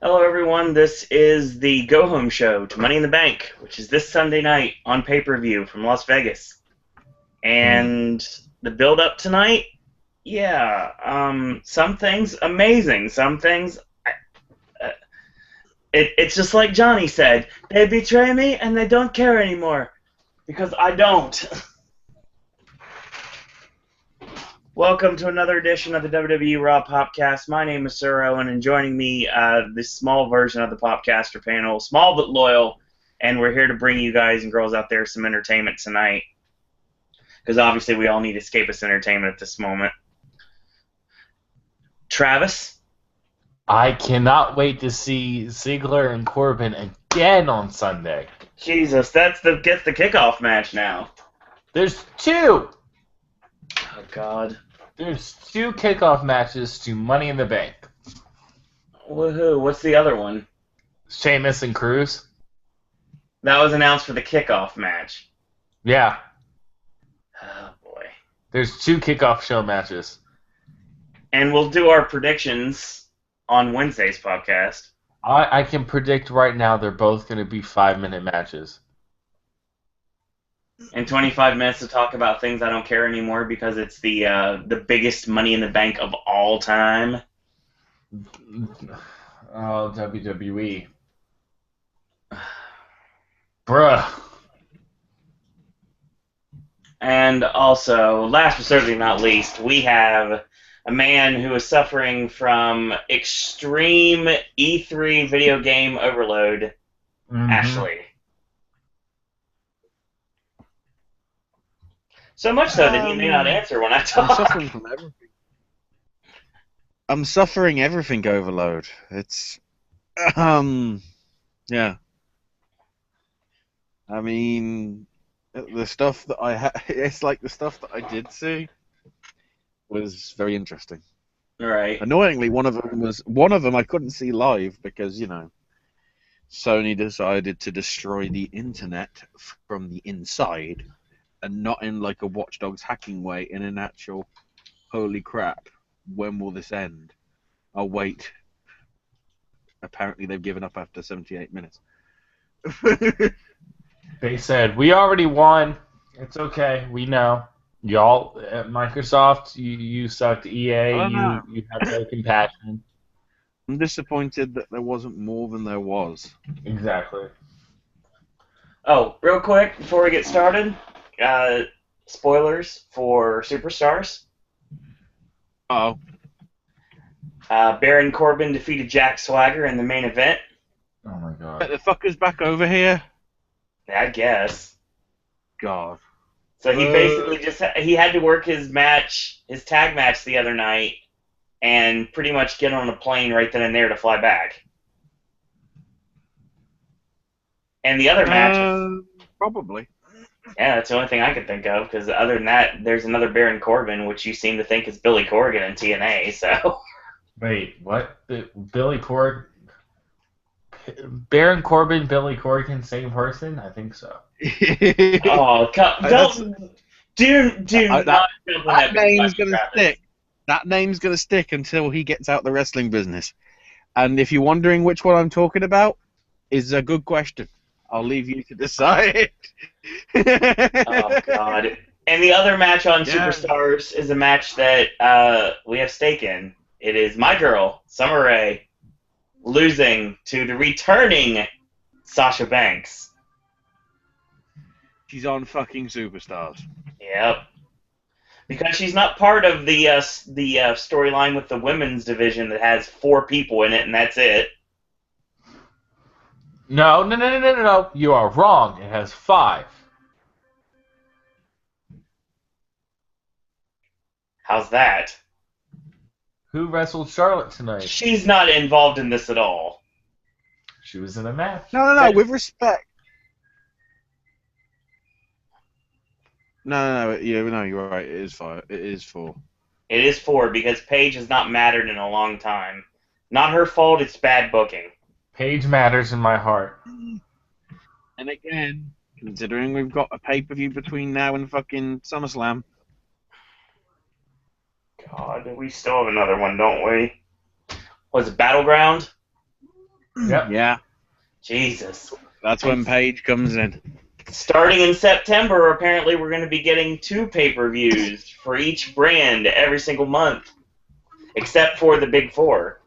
Hello, everyone. This is the Go Home Show to Money in the Bank, which is this Sunday night on pay-per-view from Las Vegas. And the build-up tonight, some things amazing, some things. It's just like Johnny said: they betray me and they don't care anymore because I don't. Welcome to another edition of the WWE Raw Popcast. My name is Sir Owen, and joining me, this small version of the Popcaster Panel, small but loyal, and we're here to bring you guys and girls out there some entertainment tonight, because obviously we all need escapist entertainment at this moment. Travis? I cannot wait to see Ziggler and Corbin again on Sunday. Jesus, gets the kickoff match now. There's two! Oh, God. There's two kickoff matches to Money in the Bank. Woohoo, what's the other one? Sheamus and Cruz. That was announced for the kickoff match. Yeah. Oh, boy. There's two kickoff show matches. And we'll do our predictions on Wednesday's podcast. I can predict right now they're both going to be 5-minute matches. And 25 minutes to talk about things I don't care anymore because it's the biggest Money in the Bank of all time. Oh, WWE. Bruh. And also, last but certainly not least, we have a man who is suffering from extreme E3 video game overload, Ashley. So much so that he may not answer when I talk. I'm suffering from everything. I'm suffering everything overload. It's, yeah. I mean, the stuff that it's like the stuff that I did see was very interesting. Right. Annoyingly, one of them I couldn't see live because, Sony decided to destroy the internet from the inside. And not in like a Watch Dogs hacking way, in an actual, holy crap, when will this end? I'll wait. Apparently they've given up after 78 minutes. They said, we already won. It's okay. We know. Y'all at Microsoft, you sucked. EA, you had no compassion. I'm disappointed that there wasn't more than there was. Exactly. Oh, real quick, before we get started, spoilers for Superstars. Oh. Baron Corbin defeated Jack Swagger in the main event. Oh my god. Get the fuckers back over here. I guess. God. So he basically he had to work his tag match the other night, and pretty much get on a plane right then and there to fly back. And the other match, probably. yeah, that's the only thing I could think of, because other than that, there's another Baron Corbin, which you seem to think is Billy Corgan in TNA, so... Wait, what? Billy Corgan? Baron Corbin, Billy Corgan, same person? I think so. Oh, do not jump on that name's going to stick. That name's going to stick until he gets out the wrestling business. And if you're wondering which one I'm talking about, is a good question. I'll leave you to decide. Oh, God. And the other match on Superstars is a match that we have stake in. It is my girl, Summer Rae, losing to the returning Sasha Banks. She's on fucking Superstars. Yep. Because she's not part of the storyline with the women's division that has 4 people in it, and that's it. No. You are wrong. It has 5. How's that? Who wrestled Charlotte tonight? She's not involved in this at all. She was in a match. No. With respect. No. You're right. It is 5. It is 4. It is 4 because Paige has not mattered in a long time. Not her fault. It's bad booking. Paige matters in my heart. And again, considering we've got a pay-per-view between now and fucking SummerSlam. God, we still have another one, don't we? Was it Battleground? Yep. Yeah, Jesus. that's when Paige comes in. Starting in September, apparently we're going to be getting 2 pay-per-views for each brand every single month, except for the Big Four.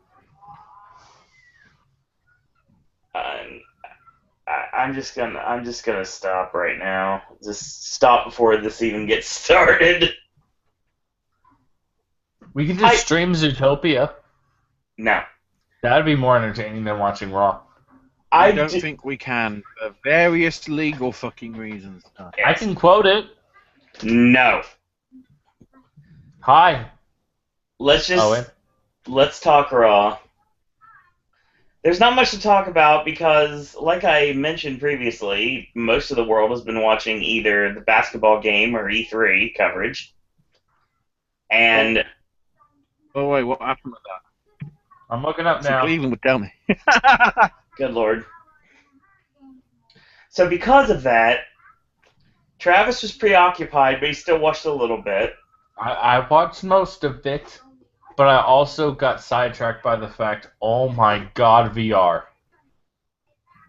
I'm just gonna stop right now. Just stop before this even gets started. We can just stream Zootopia. No. That'd be more entertaining than watching Raw. I don't think we can, for various legal fucking reasons. Yes. I can quote it. No. Hi. Let's talk Raw. There's not much to talk about because, like I mentioned previously, most of the world has been watching either the basketball game or E3 coverage. And oh wait, what happened with that? I'm looking up now. Cleveland would tell me. Good Lord. So because of that, Travis was preoccupied, but he still watched a little bit. I watched most of it, but I also got sidetracked by the fact, oh my god, VR.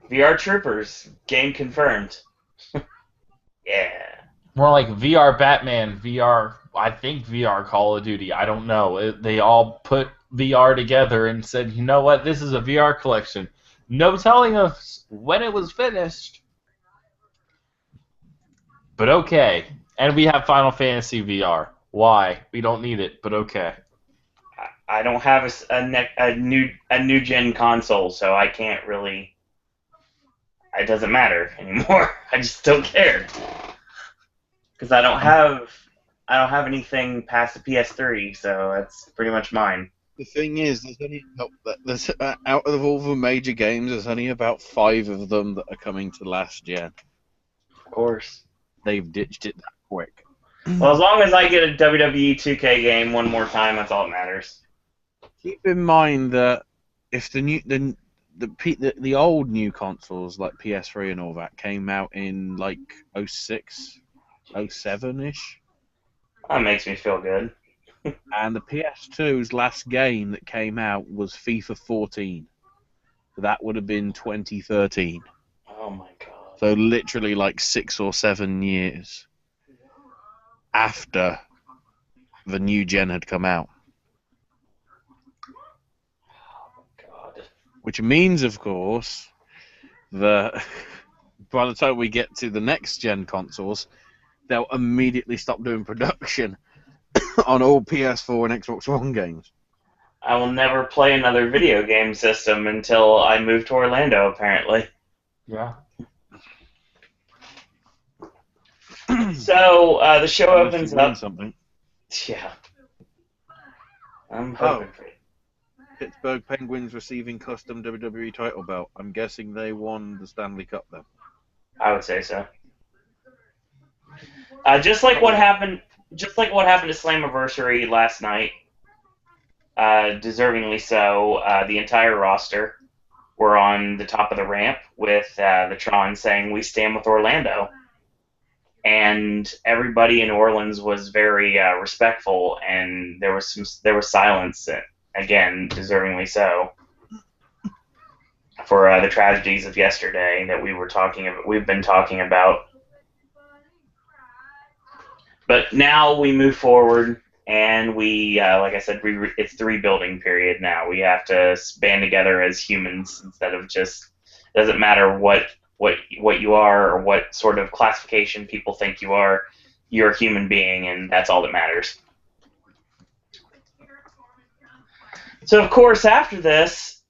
VR Troopers, game confirmed. Yeah. More like VR Batman, VR, I think VR Call of Duty, I don't know. They all put VR together and said, you know what, this is a VR collection. No telling us when it was finished. But okay. And we have Final Fantasy VR. Why? We don't need it, but okay. I don't have a new gen console, so I can't really. It doesn't matter anymore. I just don't care because I don't have anything past the PS3, so that's pretty much mine. The thing is, there's out of all the major games, there's only about 5 of them that are coming to last gen. Of course. They've ditched it that quick. Well, as long as I get a WWE 2K game one more time, that's all that matters. Keep in mind that if the old new consoles like PS3 and all that came out in like 06, 07-ish. That makes me feel good. And the PS2's last game that came out was FIFA 14. That would have been 2013. Oh my god. So literally like 6 or 7 years after the new gen had come out. Oh my god. Which means, of course, that by the time we get to the next gen consoles, they'll immediately stop doing production on all PS4 and Xbox One games. I will never play another video game system until I move to Orlando, apparently. Yeah. So, the show opens up. Something. Yeah. I'm hoping for you. Pittsburgh Penguins receiving custom WWE title belt. I'm guessing they won the Stanley Cup then. I would say so. Just like what happened to Slammiversary last night, deservingly so, the entire roster were on the top of the ramp with the Tron saying, "We stand with Orlando." And everybody in New Orleans was very respectful, and there was silence, again, deservingly so, for the tragedies of yesterday that we've been talking about. But now we move forward, and we, like I said, it's the rebuilding period now. We have to band together as humans instead of just, it doesn't matter what you are or what sort of classification people think you are. You're a human being, and that's all that matters. So, of course, after this,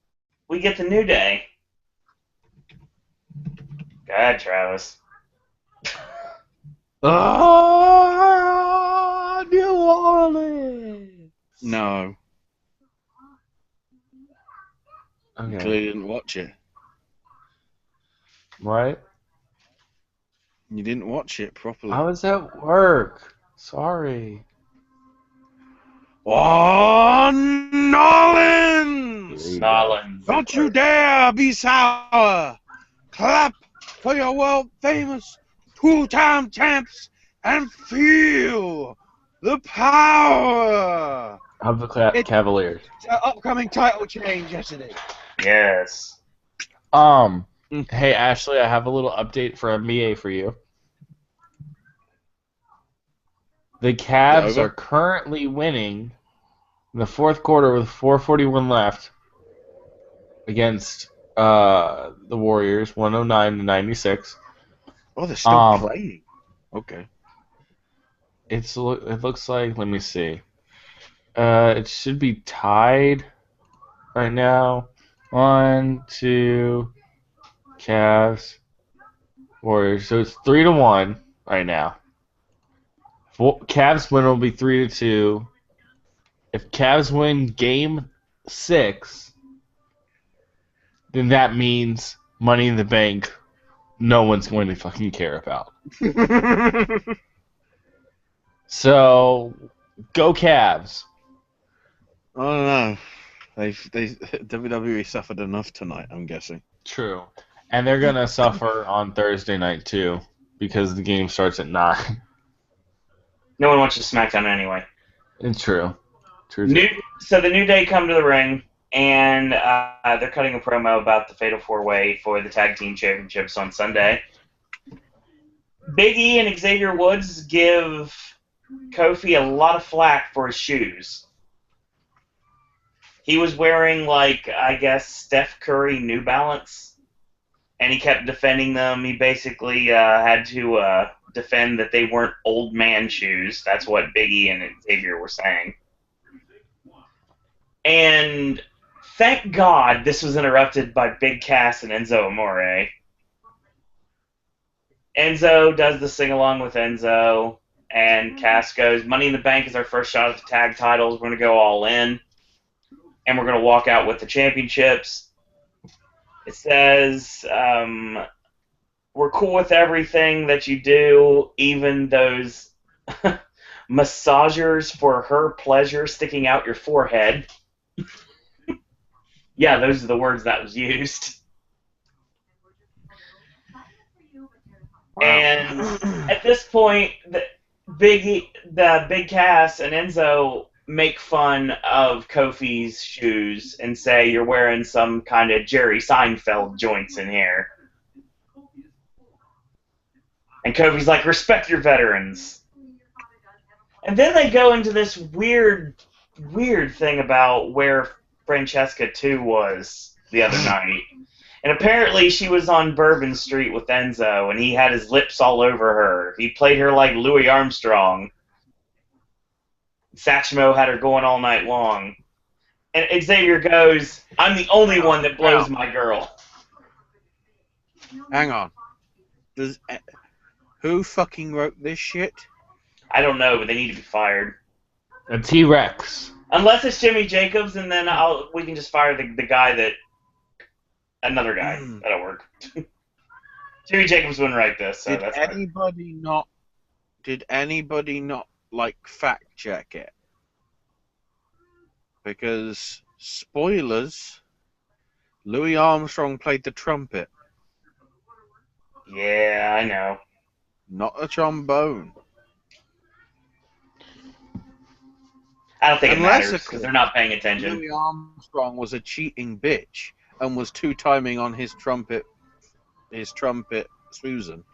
we get the New Day. Go ahead, Travis. Oh, New Orleans! No. Okay. Clearly didn't watch it. What? You didn't watch it properly. I was at work. Sorry. Oh, Nolans! Nolans. Don't you dare be sour! Clap for your world-famous two-time champs and feel the power Of the Cavaliers. It's an upcoming title change yesterday. Yes. Hey Ashley, I have a little update for NBA for you. The Is it Cavs are over? currently winning in the fourth quarter with 4:41 left against the Warriors, 109-96. Oh, they're still Um, playing. Okay. it looks like, let me see. It should be tied right now. 1, 2, Cavs, Warriors. So it's 3-1 right now. Cavs win will be 3-2. If Cavs win Game 6, then that means Money in the Bank. No one's going to fucking care about. So go Cavs. I don't know. They WWE suffered enough tonight, I'm guessing. True, and they're gonna suffer on Thursday night too because the game starts at 9. No one watches SmackDown anyway. It's true. True. So the New Day come to the ring, and they're cutting a promo about the Fatal 4-Way for the Tag Team Championships on Sunday. Big E and Xavier Woods give Kofi a lot of flack for his shoes. He was wearing, like, I guess, Steph Curry New Balance, and he kept defending them. He basically had to defend that they weren't old man shoes. That's what Big E and Xavier were saying. And thank God this was interrupted by Big Cass and Enzo Amore. Enzo does the sing-along with Enzo, and Cass goes, Money in the Bank is our first shot at the tag titles. We're going to go all in, and we're going to walk out with the championships. It says, we're cool with everything that you do, even those massagers for her pleasure sticking out your forehead. Yeah, those are the words that was used. Wow. And at this point, the Big Cass and Enzo make fun of Kofi's shoes and say you're wearing some kind of Jerry Seinfeld joints in here. And Kofi's like, respect your veterans. And then they go into this weird thing about where Francesca 2 was the other night. And apparently she was on Bourbon Street with Enzo, and he had his lips all over her. He played her like Louis Armstrong. Satchmo had her going all night long. And Xavier goes, I'm the only one that blows my girl. Hang on. Who fucking wrote this shit? I don't know, but they need to be fired. A T-Rex. Unless it's Jimmy Jacobs, and then we can just fire the guy that... Another guy. That'll work. Jimmy Jacobs wouldn't write this, so that's fine. Did anybody not, like, fact check it? Because, spoilers, Louis Armstrong played the trumpet. Yeah, I know. Not a trombone. I don't think it matters, because they're not paying attention. Louis Armstrong was a cheating bitch and was two-timing on his trumpet Susan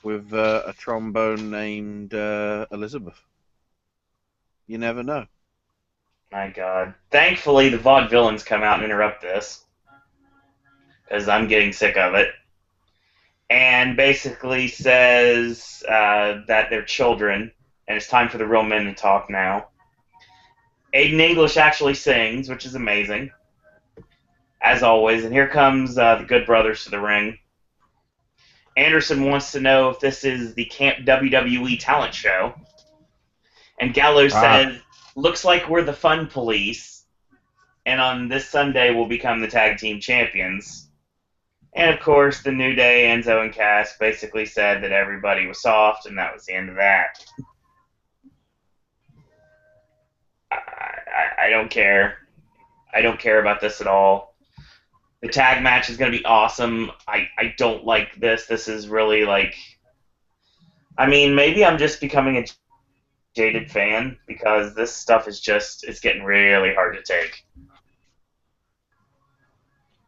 with a trombone named Elizabeth. You never know. My God. Thankfully, the vaudevillains come out and interrupt this, because I'm getting sick of it. And basically says that they're children, and it's time for the real men to talk now. Aiden English actually sings, which is amazing, as always. And here comes the Good Brothers to the ring. Anderson wants to know if this is the Camp WWE talent show. And Gallo says, looks like we're the fun police, and on this Sunday we'll become the tag team champions. And of course, the New Day, Enzo and Cass, basically said that everybody was soft, and that was the end of that. I don't care. I don't care about this at all. The tag match is going to be awesome. I don't like this. This is really like... I mean, maybe I'm just becoming a jaded fan, because this stuff is just... It's getting really hard to take.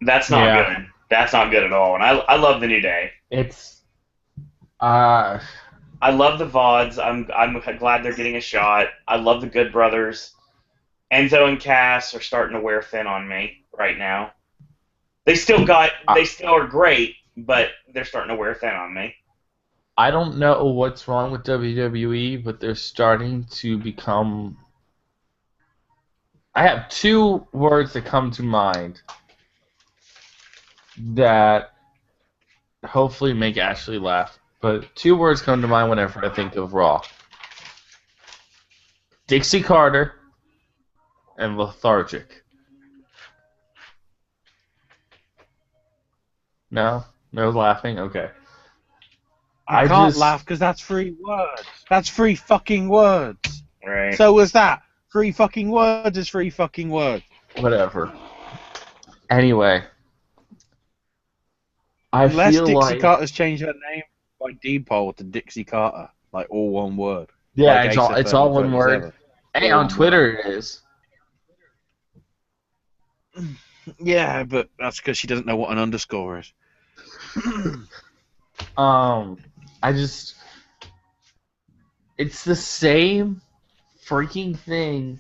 That's not Yeah. good. That's not good at all. And I love the New Day. It's I love the VODs. I'm glad they're getting a shot. I love the Good Brothers. Enzo and Cass are starting to wear thin on me right now. They still are great, but they're starting to wear thin on me. I don't know what's wrong with WWE, but they're starting to become. I have two words that come to mind that hopefully make Ashley laugh. But two words come to mind whenever I think of Raw: Dixie Carter and lethargic. No, no laughing. Okay. I can't laugh because that's 3 words. That's 3 fucking words. Right. So was that. 3 fucking words is 3 fucking words. Whatever. Anyway, I Unless feel Dixie like Carter's changed her name by Depol to Dixie Carter, like all one word. yeah, like it's all one word. Hey, on Twitter it is. Yeah, but that's because she doesn't know what an underscore is. It's the same freaking thing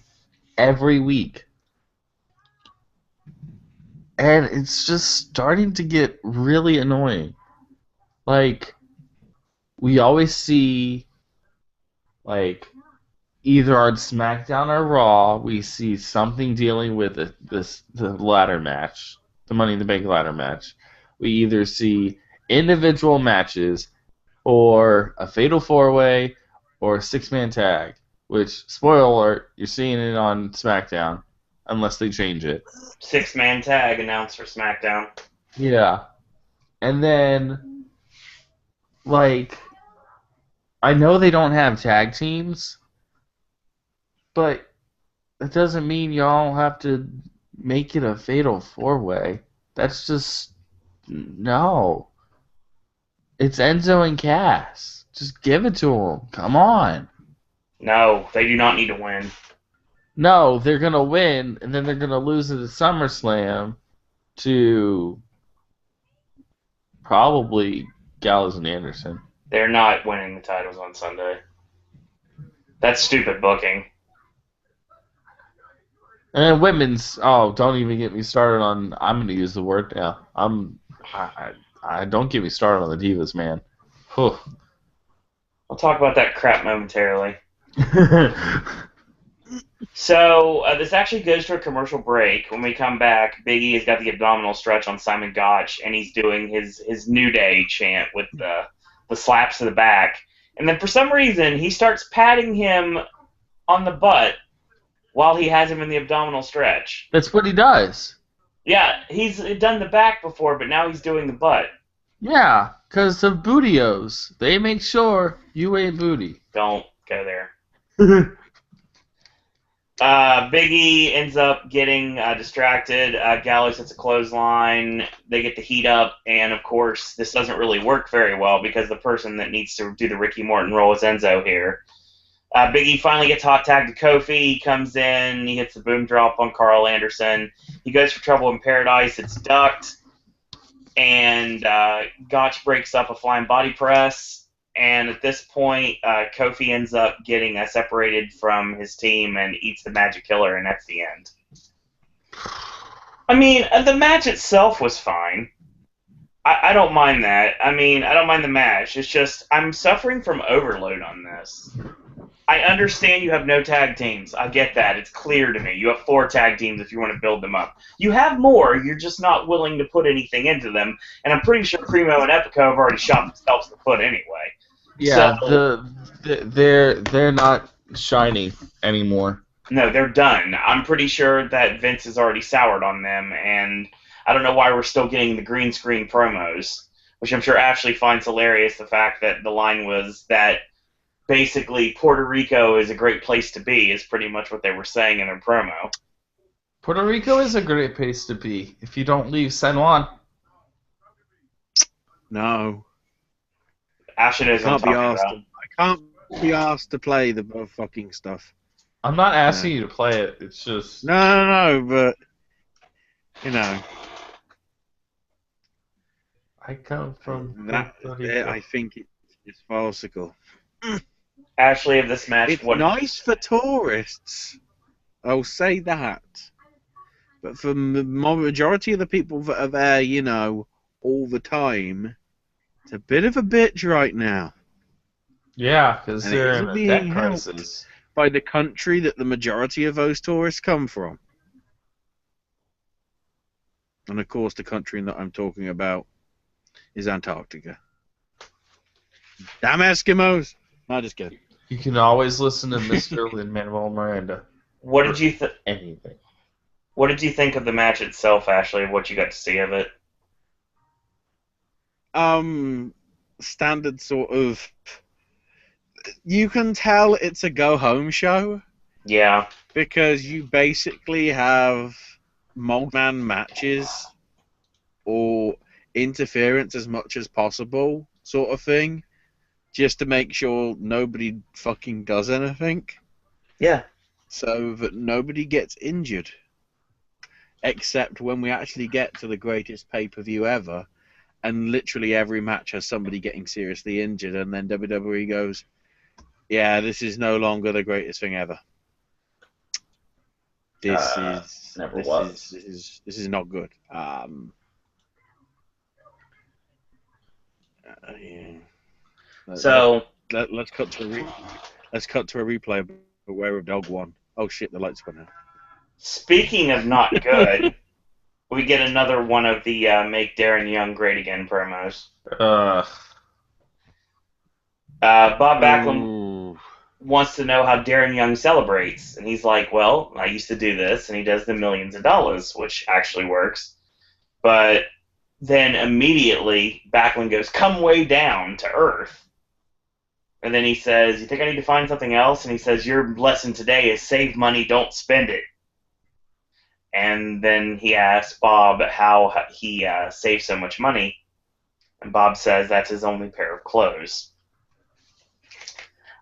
every week. And it's just starting to get really annoying. Like, we always see, like, either on SmackDown or Raw, we see something dealing with the ladder match, the Money in the Bank ladder match. We either see individual matches, or a fatal 4-way, or a 6-man tag. Which, spoiler alert, you're seeing it on SmackDown, unless they change it. 6-man tag announced for SmackDown. Yeah. And then, like, I know they don't have tag teams, but that doesn't mean y'all have to make it a fatal 4-way. That's just, no. It's Enzo and Cass. Just give it to them. Come on. No, they do not need to win. No, they're going to win, and then they're going to lose at the SummerSlam to probably Gallows and Anderson. They're not winning the titles on Sunday. That's stupid booking. And then women's, don't even get me started on, I'm going to use the word now. I don't get me started on the Divas, man. Whew. I'll talk about that crap momentarily. So, this actually goes to a commercial break. When we come back, Big E has got the abdominal stretch on Simon Gotch, and he's doing his New Day chant with the slaps to the back. And then for some reason, he starts patting him on the butt while he has him in the abdominal stretch. That's what he does. Yeah, he's done the back before, but now he's doing the butt. Yeah, because of bootios. They make sure you ain't booty. Don't go there. Big E ends up getting distracted. Gallows hits a clothesline. They get the heat up, and of course, this doesn't really work very well because the person that needs to do the Ricky Morton roll is Enzo here. Big E finally gets hot tagged to Kofi. He comes in. He hits the boom drop on Carl Anderson. He goes for Trouble in Paradise. It's ducked. And Gotch breaks up a flying body press. And at this point, Kofi ends up getting separated from his team and eats the Magic Killer, and that's the end. I mean, the match itself was fine. I don't mind that. I mean, I don't mind the match. It's just, I'm suffering from overload on this. I understand you have no tag teams. I get that. It's clear to me. You have 4 tag teams if you want to build them up. You have more. You're just not willing to put anything into them. And I'm pretty sure Primo and Epico have already shot themselves in the foot anyway. Yeah, so, they're not shiny anymore. No, they're done. I'm pretty sure that Vince has already soured on them, and I don't know why we're still getting the green screen promos, which I'm sure Ashley finds hilarious, the fact that the line was that basically Puerto Rico is a great place to be is pretty much what they were saying in their promo. Puerto Rico is a great place to be if you don't leave San Juan. No. Ashley knows what I'm talking about. I can't be asked to play the fucking stuff. I'm not asking you to play it. It's just... No, but, you know. I come from That Puerto Rico. I think it's farcical. Ashley, of this match, It's nice for tourists. I'll say that. But for the majority of the people that are there, you know, all the time, it's a bit of a bitch right now. Yeah, because And it they're in isn't a being debt helped crisis. by the country that the majority of those tourists come from. And of course, the country that I'm talking about is Antarctica. Damn Eskimos! No, just kidding. You can always listen to Mr. Lin-Manuel Miranda. what did you Anything. what did you think of the match itself, Ashley? What you got to see of it? Standard sort of. You can tell it's a go-home show Yeah. because you basically have multi-man matches or interference as much as possible, sort of thing, just to make sure nobody fucking does anything, Yeah. so that nobody gets injured. Except when we actually get to the greatest pay-per-view ever, and literally every match has somebody getting seriously injured, and then WWE goes, yeah, this is no longer the greatest thing ever. This is not good. Yeah. So Let's cut to a replay of Beware of Dog 1. Oh shit, the lights went out. speaking of not good, we get another one of the "Make Darren Young Great Again" promos. Bob Backlund wants to know how Darren Young celebrates, and he's like, "Well, I used to do this," and he does the millions of dollars, which actually works. But then immediately Backlund goes, "Come way down to earth." And then he says, "You think I need to find something else?" And he says, "Your lesson today is save money, don't spend it." And then he asks Bob how he saves so much money. And Bob says that's his only pair of clothes.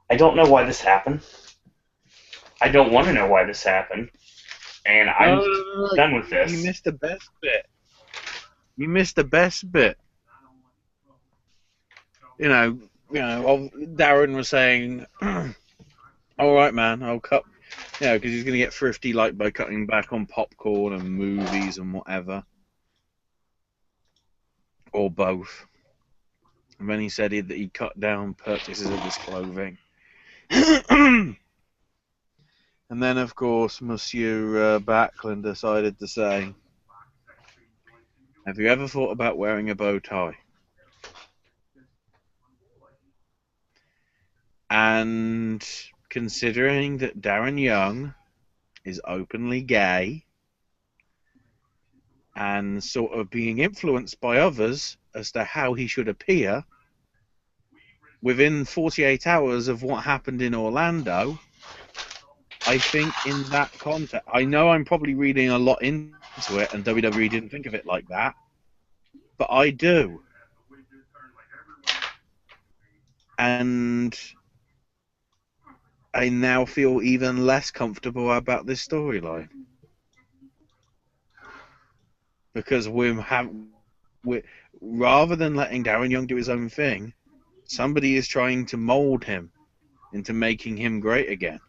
I don't know why this happened. I don't want to know why this happened. And I'm done with this. You missed the best bit. You know, Darren was saying, all right, man, I'll cut, because he's going to get thrifty, like, by cutting back on popcorn and movies and whatever. Or both. And then he said that he cut down purchases of his clothing. And then, of course, Monsieur Backlund decided to say, have you ever thought about wearing a bow tie? And considering that Darren Young is openly gay and sort of being influenced by others as to how he should appear, within 48 hours of what happened in Orlando, I think in that context, I know I'm probably reading a lot into it and WWE didn't think of it like that, but I do. And I now feel even less comfortable about this storyline. Because rather than letting Darren Young do his own thing, somebody is trying to mold him into making him great again.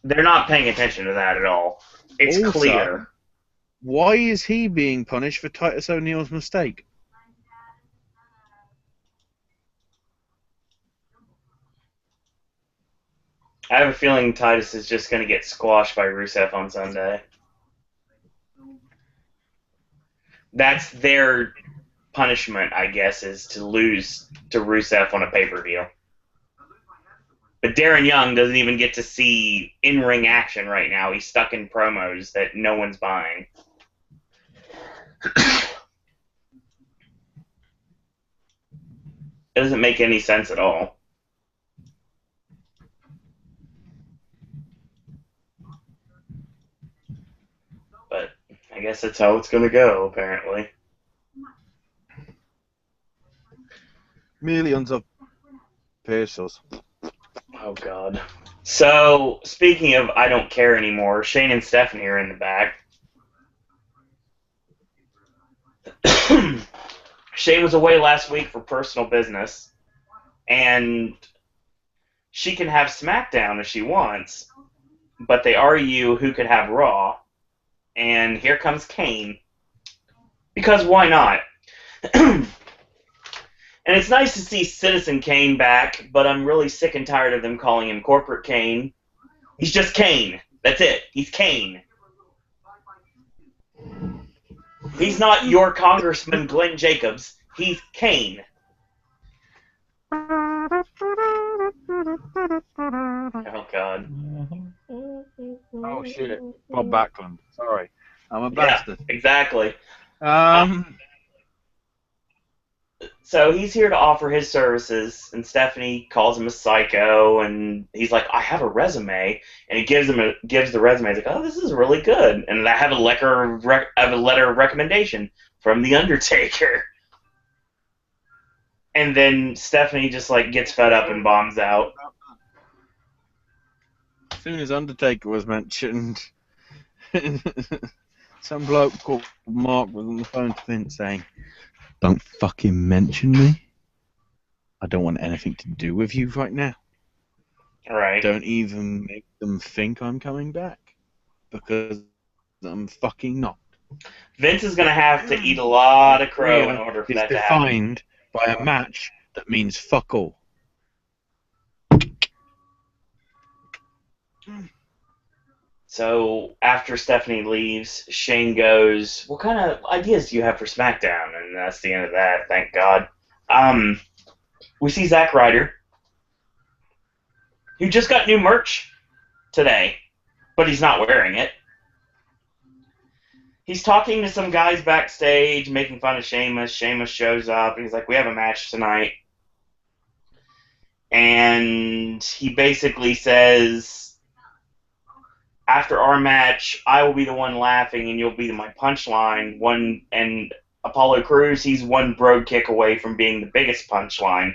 They're not paying attention to that at all. It's also clear. Why is he being punished for Titus O'Neil's mistake? I have a feeling Titus is just going to get squashed by Rusev on Sunday. That's their punishment, I guess, is to lose to Rusev on a pay-per-view. But Darren Young doesn't even get to see in-ring action right now. He's stuck in promos that no one's buying. It doesn't make any sense at all. But I guess that's how it's going to go, apparently. Millions of pesos. Oh, God. So, speaking of I don't care anymore, Shane and Stephanie are in the back. Shane was away last week for personal business, and she can have SmackDown if she wants, but they argue who could have Raw, and here comes Kane. Because why not? And it's nice to see Citizen Kane back, but I'm really sick and tired of them calling him Corporate Kane. He's just Kane. That's it. He's Kane. He's not your Congressman Glenn Jacobs. He's Kane. Oh, God. Oh, shit. Bob Backlund. Sorry. I'm a bastard. Yeah, exactly. So he's here to offer his services, and Stephanie calls him a psycho, and he's like, I have a resume, and he gives the resume. He's like, oh, this is really good, and I have a letter of recommendation from The Undertaker. And then Stephanie just like gets fed up and bombs out. As soon as Undertaker was mentioned, some bloke called Mark was on the phone to Vince saying, don't fucking mention me. I don't want anything to do with you right now. Right. Don't even make them think I'm coming back. Because I'm fucking not. Vince is going to have to eat a lot of crow in order for that to happen. It's defined by a match that means fuck all. So after Stephanie leaves, Shane goes, what kind of ideas do you have for SmackDown? And that's the end of that, thank God. We see Zack Ryder, who just got new merch today, but he's not wearing it. He's talking to some guys backstage, making fun of Sheamus. Sheamus shows up, and he's like, we have a match tonight. And he basically says, after our match, I will be the one laughing, and you'll be my punchline. And Apollo Crews, he's one brogue kick away from being the biggest punchline.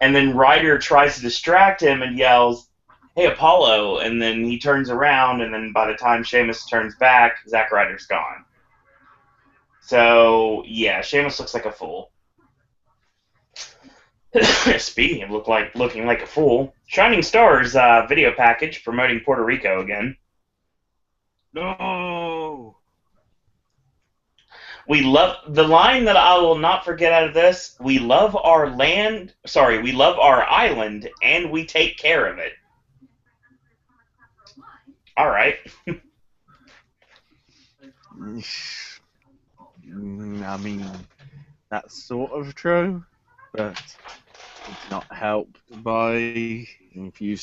And then Ryder tries to distract him and yells, hey, Apollo, and then he turns around, and then by the time Sheamus turns back, Zack Ryder's gone. So, yeah, Sheamus looks like a fool. Speaking of looking like a fool, Shining Stars video package promoting Puerto Rico again. No! We love the line that I will not forget out of this. We love our island, and we take care of it. All right. I mean, that's sort of true, but it's not helped by, if you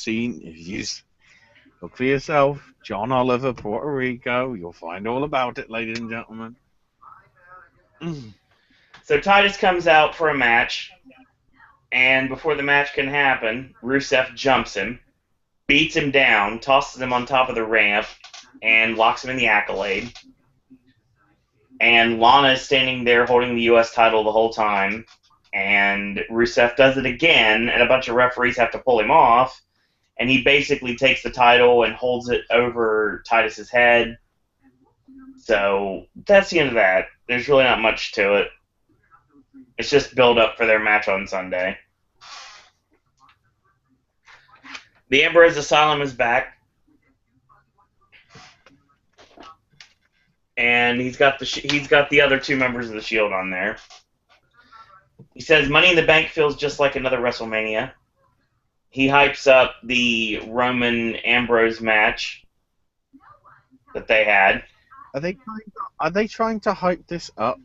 look for yourself, John Oliver, Puerto Rico, you'll find all about it, ladies and gentlemen. So Titus comes out for a match, and before the match can happen, Rusev jumps him, beats him down, tosses him on top of the ramp, and locks him in the Accolade. And Lana is standing there holding the U.S. title the whole time, and Rusev does it again, and a bunch of referees have to pull him off, and he basically takes the title and holds it over Titus's head. So that's the end of that. There's really not much to it. It's just build up for their match on Sunday. The Ambrose Asylum is back. And he's got the other two members of the Shield on there. He says Money in the Bank feels just like another WrestleMania. He hypes up the Roman Ambrose match that they had. Are they trying to hype this up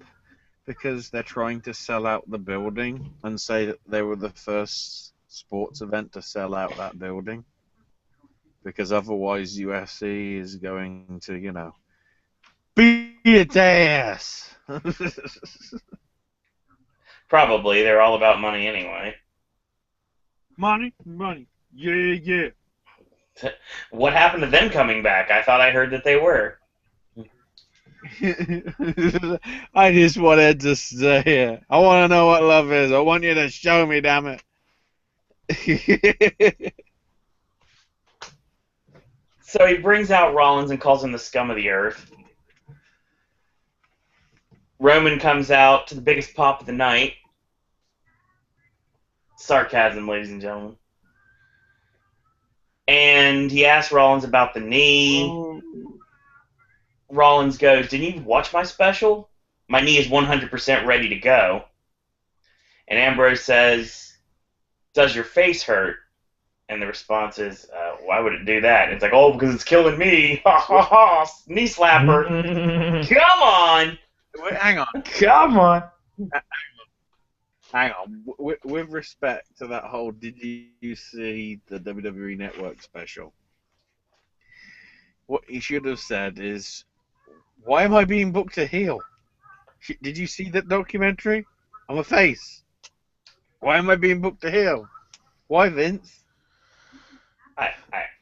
because they're trying to sell out the building and say that they were the first sports event to sell out that building? Because otherwise UFC is going to, beat its ass. Probably. They're all about money anyway. Money. Yeah. What happened to them coming back? I thought I heard that they were. I just wanted to say it. I want to know what love is. I want you to show me, damn it. So he brings out Rollins and calls him the scum of the earth. Roman comes out to the biggest pop of the night. Sarcasm, ladies and gentlemen. And he asks Rollins about the knee. Rollins goes, "Didn't you watch my special? My knee is 100% ready to go." And Ambrose says, "Does your face hurt?" And the response is, "Why would it do that?" And it's like, "Oh, because it's killing me." Ha ha ha! Knee slapper. Come on. Wait, hang on. Come on. Hang on. With respect to that whole, did you see the WWE Network special? What he should have said is, why am I being booked to heel? Did you see that documentary? I'm a face. Why am I being booked to heel? Why, Vince?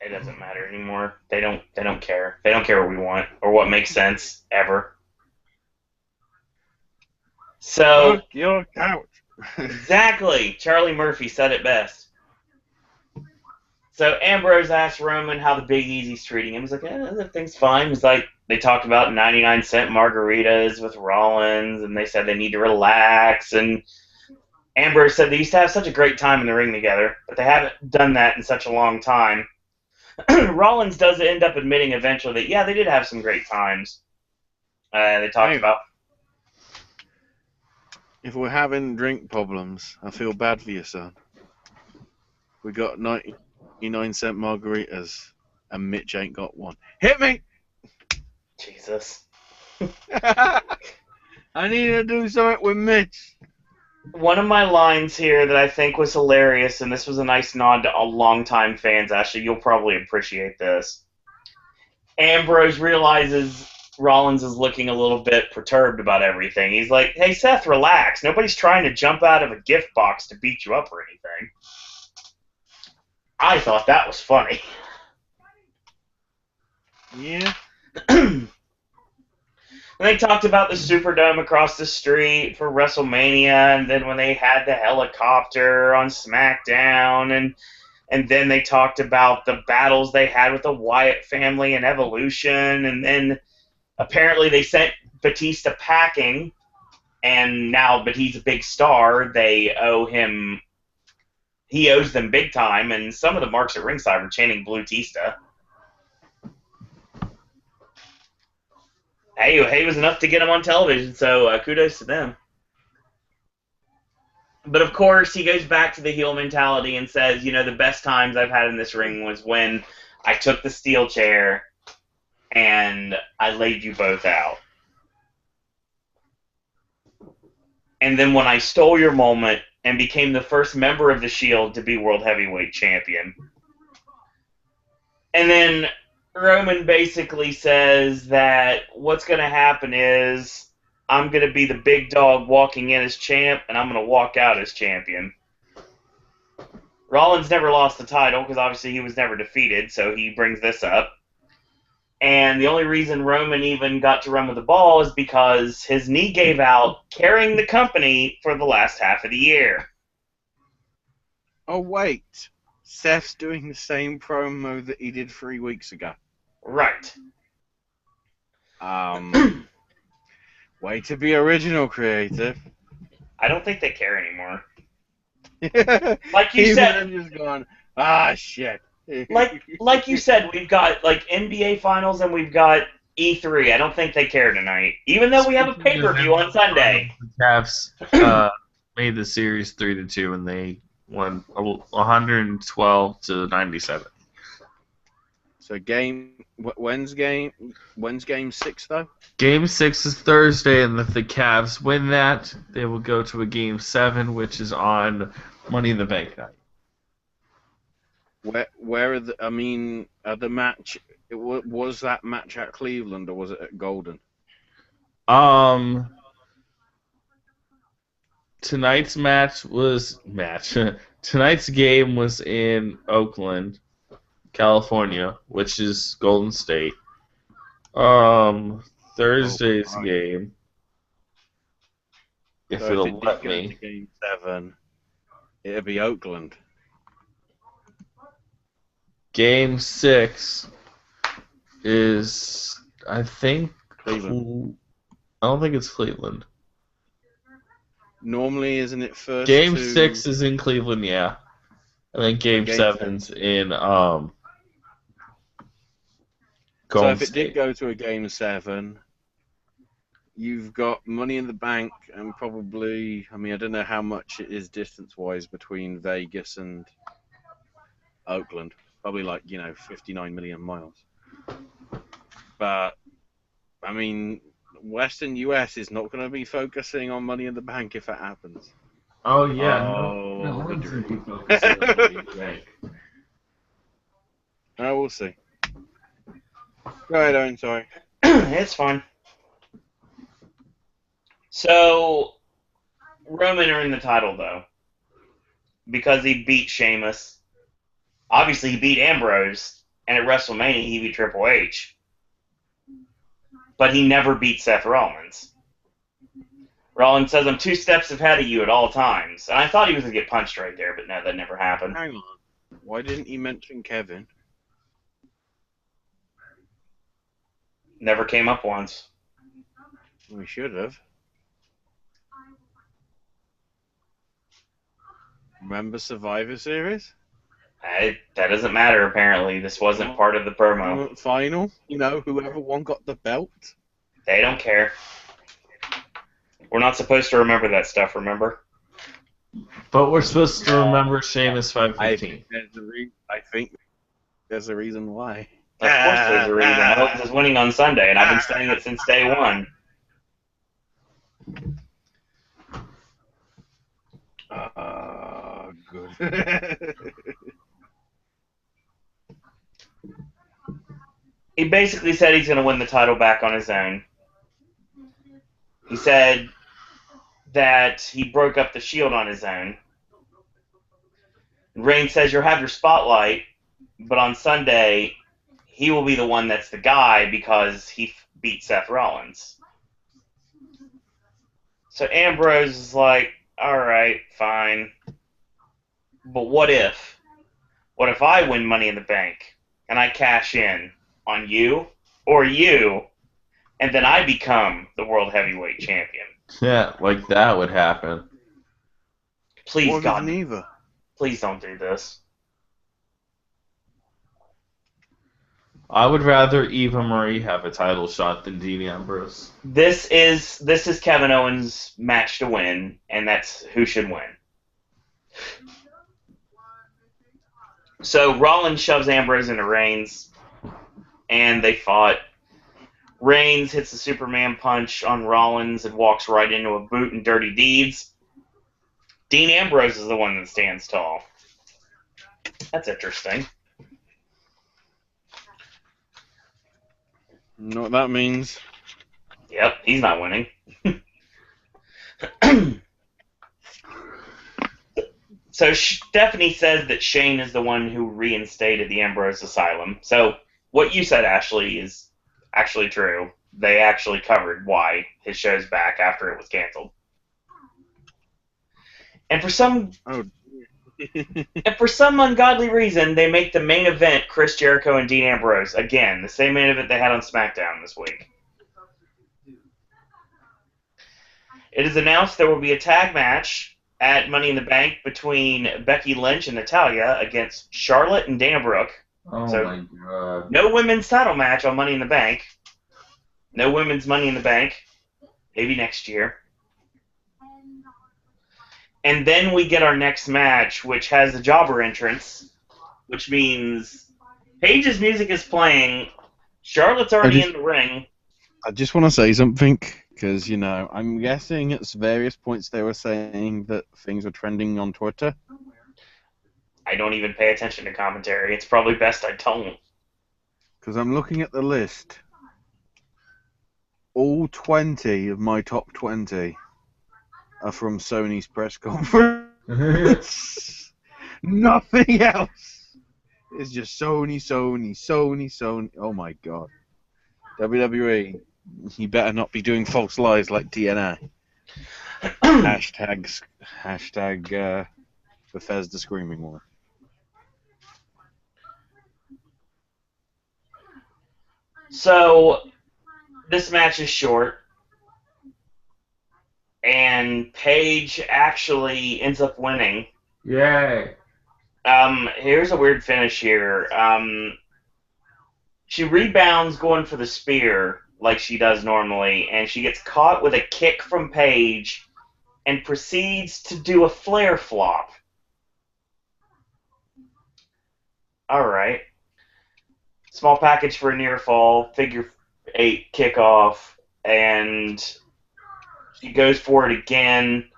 It doesn't matter anymore. They don't care. They don't care what we want or what makes sense ever. So Fuck your couch. exactly, Charlie Murphy said it best. So Ambrose asked Roman how the Big Easy's treating him. He's like, everything's fine. He's like, they talked about 99-cent margaritas with Rollins, and they said they need to relax. And Ambrose said they used to have such a great time in the ring together, but they haven't done that in such a long time. Rollins does end up admitting eventually that, yeah, they did have some great times. They talked about... If we're having drink problems, I feel bad for you, son. We got 99-cent margaritas, and Mitch ain't got one. Hit me! Jesus. I need to do something with Mitch. One of my lines here that I think was hilarious, and this was a nice nod to longtime fans, Ashley, you'll probably appreciate this. Ambrose realizes Rollins is looking a little bit perturbed about everything. He's like, "Hey, Seth, relax. Nobody's trying to jump out of a gift box to beat you up or anything." I thought that was funny. Yeah. And they talked about the Superdome across the street for WrestleMania, and then when they had the helicopter on SmackDown, and then they talked about the battles they had with the Wyatt family and Evolution, and then apparently they sent Batista packing, and now but he's a big star, they owe him, he owes them big time, and some of the marks at ringside were chanting Blue Tista. Hey, it was enough to get him on television, so kudos to them. But of course, he goes back to the heel mentality and says, the best times I've had in this ring was when I took the steel chair and I laid you both out. And then when I stole your moment and became the first member of the Shield to be World Heavyweight Champion. And then Roman basically says that what's going to happen is I'm going to be the big dog walking in as champ, and I'm going to walk out as champion. Rollins never lost the title because obviously he was never defeated, so he brings this up. And the only reason Roman even got to run with the ball is because his knee gave out carrying the company for the last half of the year. Oh, wait. Seth's doing the same promo that he did 3 weeks ago. Right. Way to be original, creative. I don't think they care anymore. Like you said, just going, shit. like you said, we've got NBA Finals and we've got E3. I don't think they care tonight, even though we have a pay-per-view on Sunday. The Cavs made the series 3-2, and they won 112-97. So when's game 6 though? Game 6 is Thursday, and if the Cavs win that, they will go to a Game 7, which is on Money in the Bank night. Where are the match? Was that match at Cleveland or was it at Golden? Tonight's Tonight's game was in Oakland, California, which is Golden State. Thursday's game, if it'll let me. Game 7, it'll be Oakland. Game 6 is, I think, Cleveland. I don't think it's Cleveland. Normally, isn't it first Game to... 6 is in Cleveland, yeah. And then Game 7's in So Golden if it State. did go to a Game 7, you've got Money in the Bank and probably... I mean, I don't know how much it is distance-wise between Vegas and Oakland. Probably like, 59 million miles. But, I mean, Western US is not going to be focusing on Money in the Bank if it happens. Oh, yeah. Oh, no the one's going to be dream. focusing on Money in the Bank. Oh, we'll see. Go ahead, Owen, sorry. It's fine. So, Roman earned the title, though, because he beat Sheamus. Obviously, he beat Ambrose, and at WrestleMania, he beat Triple H. But he never beat Seth Rollins. Rollins says, I'm 2 steps ahead of you at all times. And I thought he was going to get punched right there, but no, that never happened. Hang on. Why didn't he mention Kevin? Never came up once. We should have. Remember Survivor Series? That doesn't matter, apparently. This wasn't part of the promo. Final? Whoever won got the belt? They don't care. We're not supposed to remember that stuff, remember? But we're supposed to remember Sheamus 515. I think there's a reason why. Of course there's a reason. Rollins is winning on Sunday, and I've been saying it since day one. Good. He basically said he's going to win the title back on his own. He said that he broke up the Shield on his own. Reigns says you'll have your spotlight, but on Sunday, he will be the one that's the guy because he beat Seth Rollins. So Ambrose is like, all right, fine. But what if? What if I win Money in the Bank and I cash in on you or you, and then I become the World Heavyweight Champion? Yeah, like that would happen. Please, Or God, neither. please don't do this. I would rather Eva Marie have a title shot than Dean Ambrose. This is Kevin Owens' match to win, and that's who should win. So Rollins shoves Ambrose into Reigns, and they fought. Reigns hits the Superman punch on Rollins and walks right into a boot and dirty deeds. Dean Ambrose is the one that stands tall. That's interesting. You know what that means? Yep, he's not winning. So Stephanie says that Shane is the one who reinstated the Ambrose Asylum. So what you said, Ashley, is actually true. They actually covered why his show's back after it was canceled. And for some ungodly reason, they make the main event Chris Jericho and Dean Ambrose. Again, the same main event they had on SmackDown this week. It is announced there will be a tag match at Money in the Bank between Becky Lynch and Natalya against Charlotte and Dana Brooke. Oh So, my god. No women's title match on Money in the Bank. No women's Money in the Bank. Maybe next year. And then we get our next match, which has the jobber entrance, which means Paige's music is playing. Charlotte's already in the ring. I just want to say something, because, I'm guessing at various points they were saying that things were trending on Twitter. I don't even pay attention to commentary. It's probably best I don't. Because I'm looking at the list. All 20 of my top 20 are from Sony's press conference. Nothing else. It's just Sony. Oh my god. WWE, you better not be doing false lies like TNA. Hashtag Bethesda Screaming War. So, this match is short. and Paige actually ends up winning. Yay. Here's a weird finish here. She rebounds going for the spear like she does normally, and she gets caught with a kick from Paige and proceeds to do a flare flop. Alright. Small package for a near fall, figure 8 kickoff, and she goes for it again.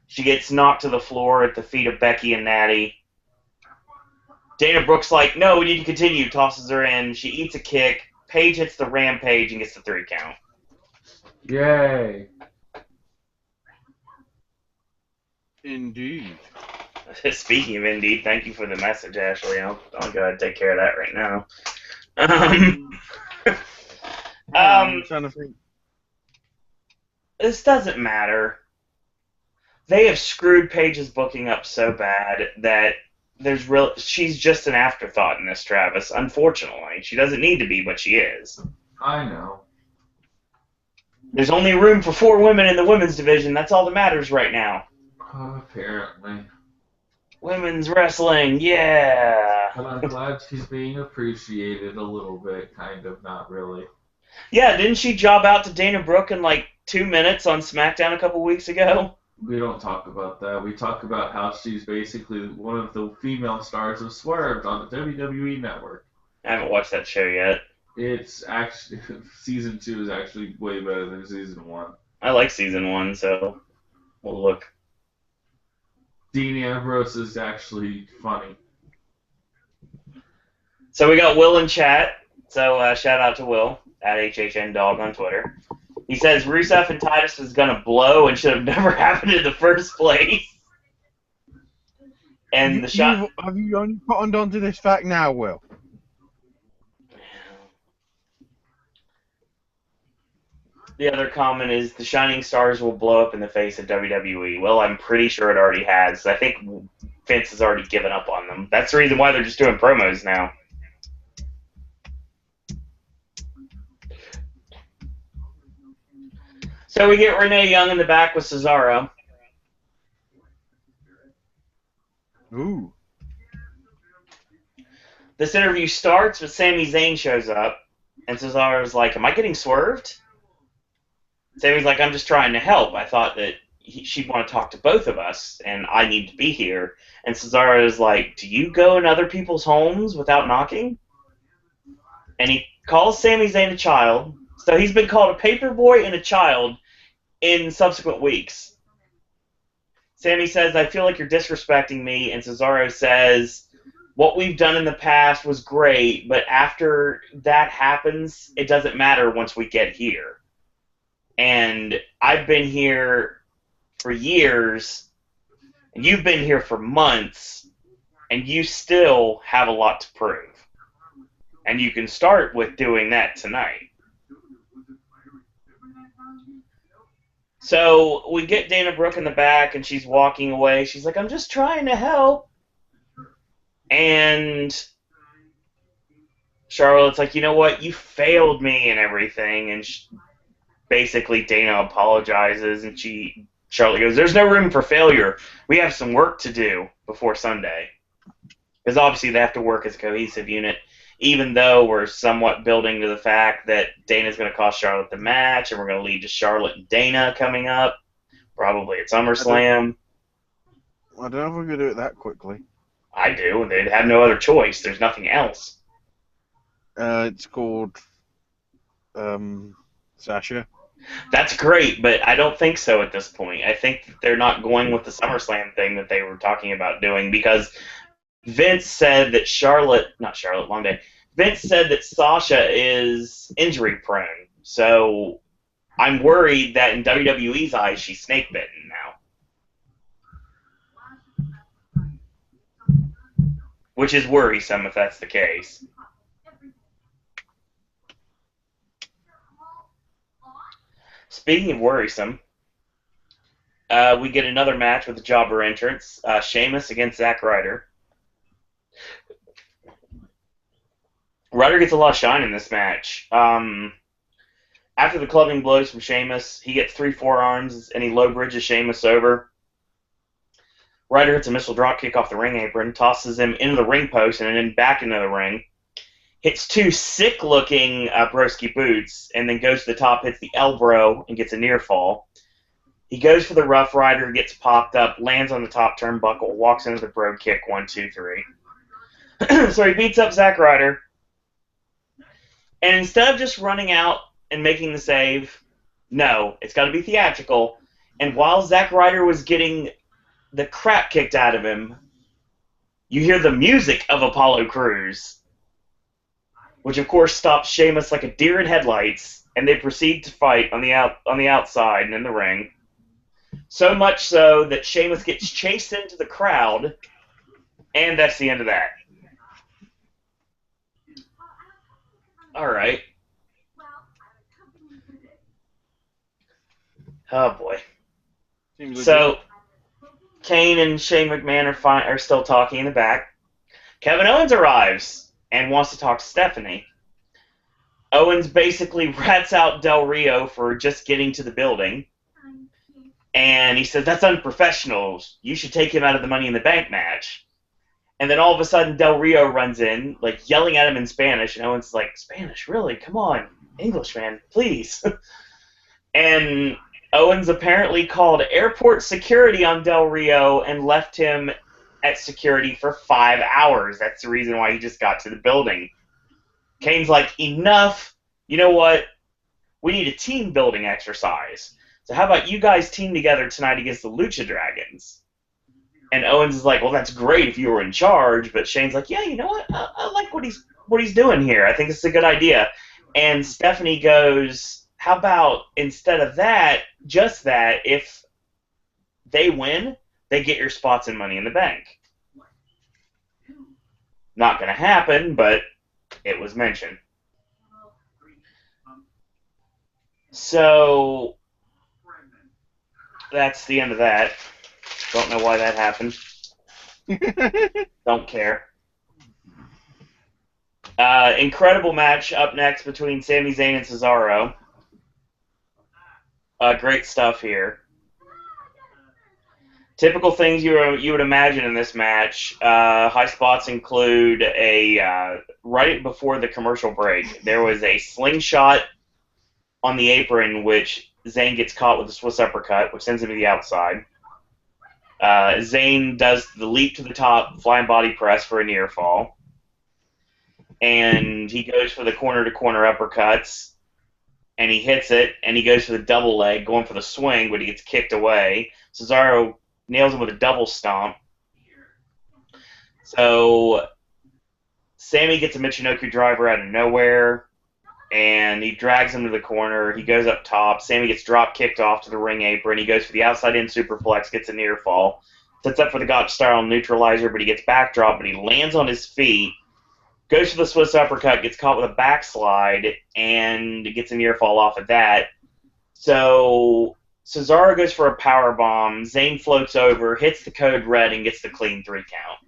She gets knocked to the floor at the feet of Becky and Natty. Dana Brooke's like, no, we need to continue, tosses her in. She eats a kick. Paige hits the rampage and gets the 3 count. Yay. Indeed. Speaking of Indeed, thank you for the message, Ashley. I'll go ahead and take care of that right now. I'm trying to think. This doesn't matter. They have screwed Paige's booking up so bad that she's just an afterthought in this, Travis. Unfortunately, she doesn't need to be, but she is. I know. There's only room for 4 women in the women's division. That's all that matters right now. Apparently. Women's wrestling, yeah. But I'm glad she's being appreciated a little bit, kind of, not really. Yeah, didn't she job out to Dana Brooke in like 2 minutes on SmackDown a couple weeks ago? We don't talk about that. We talk about how she's basically one of the female stars of Swerved on the WWE Network. I haven't watched that show yet. It's actually, season 2 is actually way better than season 1. I like season 1, so we'll look. Dean Ambrose is actually funny. So we got Will in chat. So shout out to Will at HHNDog on Twitter. He says Rusev and Titus is going to blow and should have never happened in the first place. And the shot. Have you only cottoned onto this fact now, Will? The other comment is the Shining Stars will blow up in the face of WWE. Well, I'm pretty sure it already has. I think Vince has already given up on them. That's the reason why they're just doing promos now. So we get Renee Young in the back with Cesaro. Ooh. This interview starts with Sami Zayn shows up, and Cesaro's like, am I getting swerved? Sammy's like, I'm just trying to help. I thought that she'd want to talk to both of us, and I need to be here. And Cesaro's like, do you go in other people's homes without knocking? And he calls Sami Zayn a child. So he's been called a paperboy and a child in subsequent weeks. Sami says, I feel like you're disrespecting me. And Cesaro says, what we've done in the past was great, but after that happens, it doesn't matter once we get here. And I've been here for years, and you've been here for months, and you still have a lot to prove. And you can start with doing that tonight. So we get Dana Brooke in the back, and she's walking away. She's like, I'm just trying to help. And Charlotte's like, you know what? You failed me and everything. And basically Dana apologizes, and Charlotte goes, there's no room for failure. We have some work to do before Sunday. Because obviously they have to work as a cohesive unit, even though we're somewhat building to the fact that Dana's going to cost Charlotte the match, and we're going to lead to Charlotte and Dana coming up, probably at SummerSlam. I don't know if we're going to do it that quickly. I do, and they'd have no other choice. There's nothing else. It's called Sasha. That's great, but I don't think so at this point. I think that they're not going with the SummerSlam thing that they were talking about doing, because Vince said that Vince said that Sasha is injury prone. So I'm worried that in WWE's eyes, she's snake bitten now. Which is worrisome if that's the case. Speaking of worrisome, we get another match with a jobber entrance. Sheamus against Zack Ryder. Ryder gets a lot of shine in this match. After the clubbing blows from Sheamus, he gets 3 forearms and he low bridges Sheamus over. Ryder hits a missile dropkick off the ring apron, tosses him into the ring post and then back into the ring. Hits 2 sick-looking broski boots and then goes to the top, hits the elbow, and gets a near fall. He goes for the Rough Rider, gets popped up, lands on the top turnbuckle, walks into the Brogue Kick, 1, 2, 3. So he beats up Zack Ryder. And instead of just running out and making the save, no, it's got to be theatrical. And while Zack Ryder was getting the crap kicked out of him, you hear the music of Apollo Crews, which of course stops Sheamus like a deer in headlights, and they proceed to fight on the outside and in the ring. So much so that Sheamus gets chased into the crowd, and that's the end of that. All right. Oh boy. So Kane and Shane McMahon are still talking in the back. Kevin Owens arrives and wants to talk to Stephanie. Owens basically rats out Del Rio for just getting to the building. And he says, that's unprofessional. You should take him out of the Money in the Bank match. And then all of a sudden, Del Rio runs in, like, yelling at him in Spanish. And Owens is like, Spanish? Really? Come on. English, man. Please. And Owens apparently called airport security on Del Rio and left him at security for 5 hours. That's the reason why he just got to the building. Kane's like, enough. You know what? We need a team-building exercise. So how about you guys team together tonight against the Lucha Dragons? And Owens is like, well, that's great if you were in charge. But Shane's like, yeah, you know what? I like what he's doing here. I think it's a good idea. And Stephanie goes, how about instead of that, just that, if they win, they get your spots in Money in the Bank. Not going to happen, but it was mentioned. So that's the end of that. Don't know why that happened. Don't care. Incredible match up next between Sami Zayn and Cesaro. Great stuff here. Typical things you would imagine in this match. High spots include right before the commercial break, there was a slingshot on the apron, which Zayn gets caught with a Swiss uppercut, which sends him to the outside. Zayn does the leap to the top, flying body press for a near fall. And he goes for the corner-to-corner uppercuts, and he hits it, and he goes for the double leg, going for the swing, but he gets kicked away. Cesaro nails him with a double stomp. So Sammy gets a Michinoku driver out of nowhere, and he drags him to the corner. He goes up top. Sammy gets drop kicked off to the ring apron. He goes for the outside-in superplex, gets a near fall. Sets up for the Gotch-style neutralizer, but he gets backdrop, but he lands on his feet. Goes for the Swiss uppercut, gets caught with a backslide, and gets a near fall off of that. So Cesaro goes for a power bomb. Zayn floats over, hits the code red, and gets the clean 3 count.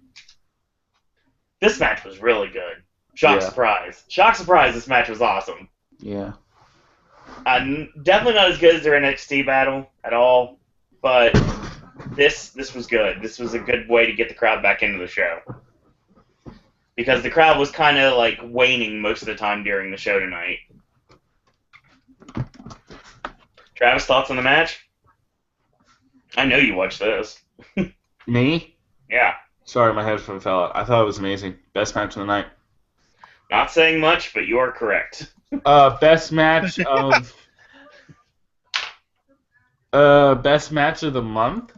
This match was really good. Shock surprise. Shock surprise, this match was awesome. Yeah. Definitely not as good as their NXT battle at all, but this was good. This was a good way to get the crowd back into the show. Because the crowd was kind of like waning most of the time during the show tonight. Travis, thoughts on the match? I know you watched this. Me? Yeah. Sorry, my headphone fell out. I thought it was amazing. Best match of the night. Not saying much, but you are correct. Best match of... best match of the month?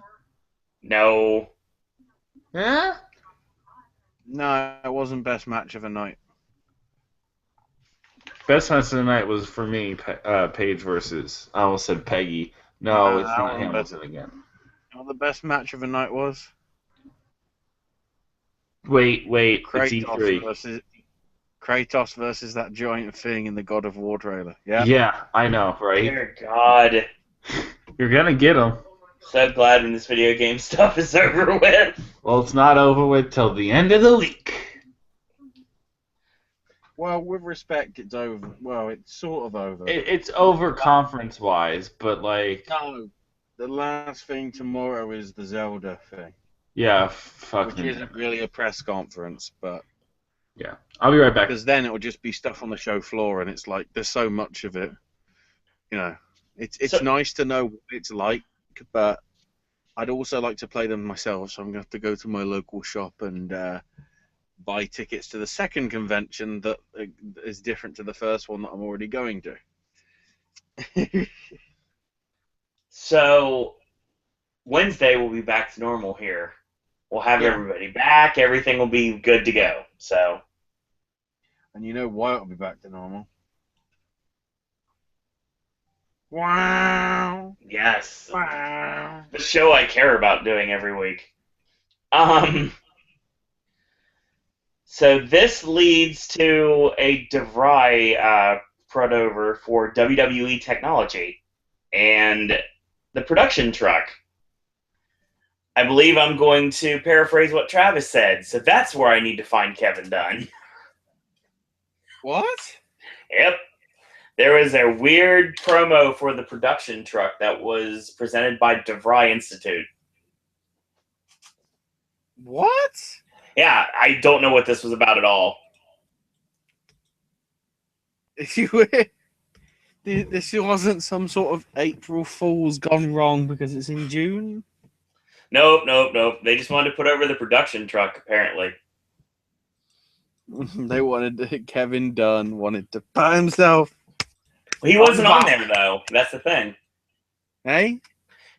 No. Yeah? No, it wasn't best match of the night. Best match of the night was, for me, Paige versus... I almost said Peggy. No, it's not Hamilton again. You know what the best match of the night was? Wait, it's E3. Kratos versus that giant thing in the God of War trailer. Yeah? Yeah, I know, right? Dear God. You're gonna get him. So glad when this video game stuff is over with. Well, it's not over with till the end of the week. Well, with respect, it's over. Well, it's sort of over. It's over conference-wise, but, like, No, the last thing tomorrow is the Zelda thing, yeah, which fucking, isn't really a press conference, but yeah. I'll be right back. because then it will just be stuff on the show floor, and it's like there's so much of it. It's So, nice to know what it's like, but I'd also like to play them myself, so I'm gonna have to go to my local shop and buy tickets to the second convention that is different to the first one that I'm already going to. so Wednesday we'll be back to normal here. We'll have Yeah. everybody back. Everything will be good to go. So, And you know why it'll be back to normal? Wow. yes, Wow. the show I care about doing every week. Um, so this leads to a DeVry put over for WWE technology and the production truck. I believe I'm going to paraphrase what Travis said. So that's where I need to find Kevin Dunn. What? Yep. There was a weird promo for the production truck that was presented by DeVry Institute. What? Yeah, I don't know what this was about at all. This wasn't some sort of April Fool's gone wrong because it's in June? Nope. They just wanted to put over the production truck, apparently. They wanted Kevin Dunn wanted to pat himself. He wasn't on there, though. That's the thing. Hey?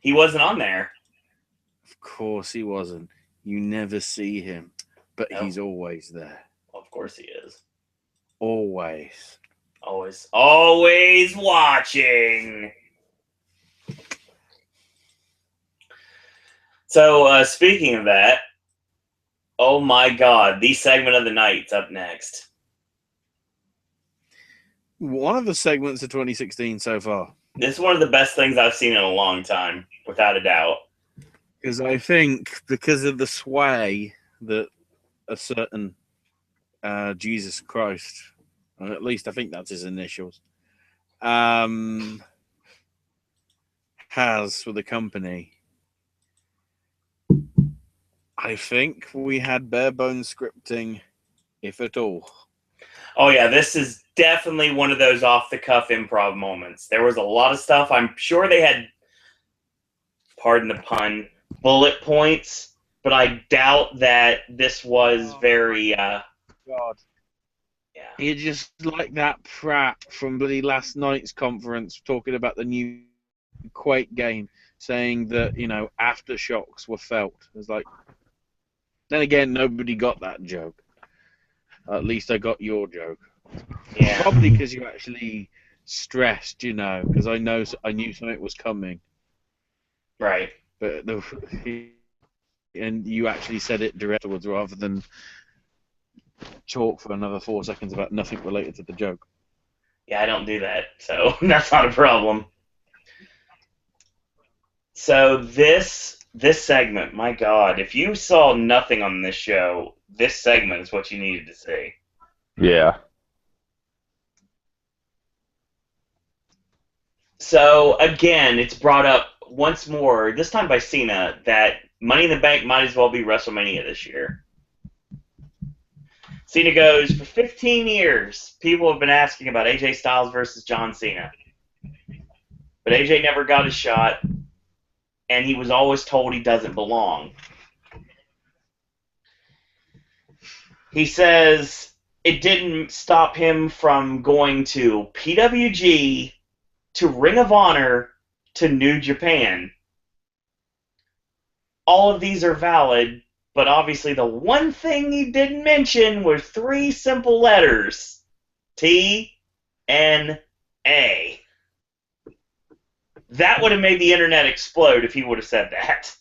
He wasn't on there. Of course he wasn't. You never see him, but No. he's always there. Of course he is. Always. Always watching. So, speaking of that, oh my god, the segment of the night's up next. One of the segments of 2016 so far. This is one of the best things I've seen in a long time, without a doubt. Because I think because of the sway that a certain Jesus Christ, or at least I think that's his initials, has for the company, I think we had bare bones scripting, if at all. Oh yeah, this is definitely one of those off-the-cuff improv moments. There was a lot of stuff. I'm sure they had, pardon the pun, bullet points, but I doubt that this was very, God. yeah. You're just like that Pratt from bloody last night's conference talking about the new Quake game, saying that, aftershocks were felt. It's like, then again, nobody got that joke. At least I got your joke. Yeah. Probably because you actually stressed, because I knew something was coming. Right. But and you actually said it afterwards rather than talk for another 4 seconds about nothing related to the joke. Yeah, I don't do that, so that's not a problem. So this segment, my God, if you saw nothing on this show, this segment is what you needed to see. Yeah. So again, it's brought up once more, this time by Cena, that Money in the Bank might as well be WrestleMania this year. Cena goes, for 15 years, people have been asking about AJ Styles versus John Cena. But AJ never got his shot, and he was always told he doesn't belong. He says it didn't stop him from going to PWG, to Ring of Honor, to New Japan. All of these are valid, but obviously the one thing he didn't mention were 3 simple letters. T-N-A. That would have made the internet explode if he would have said that.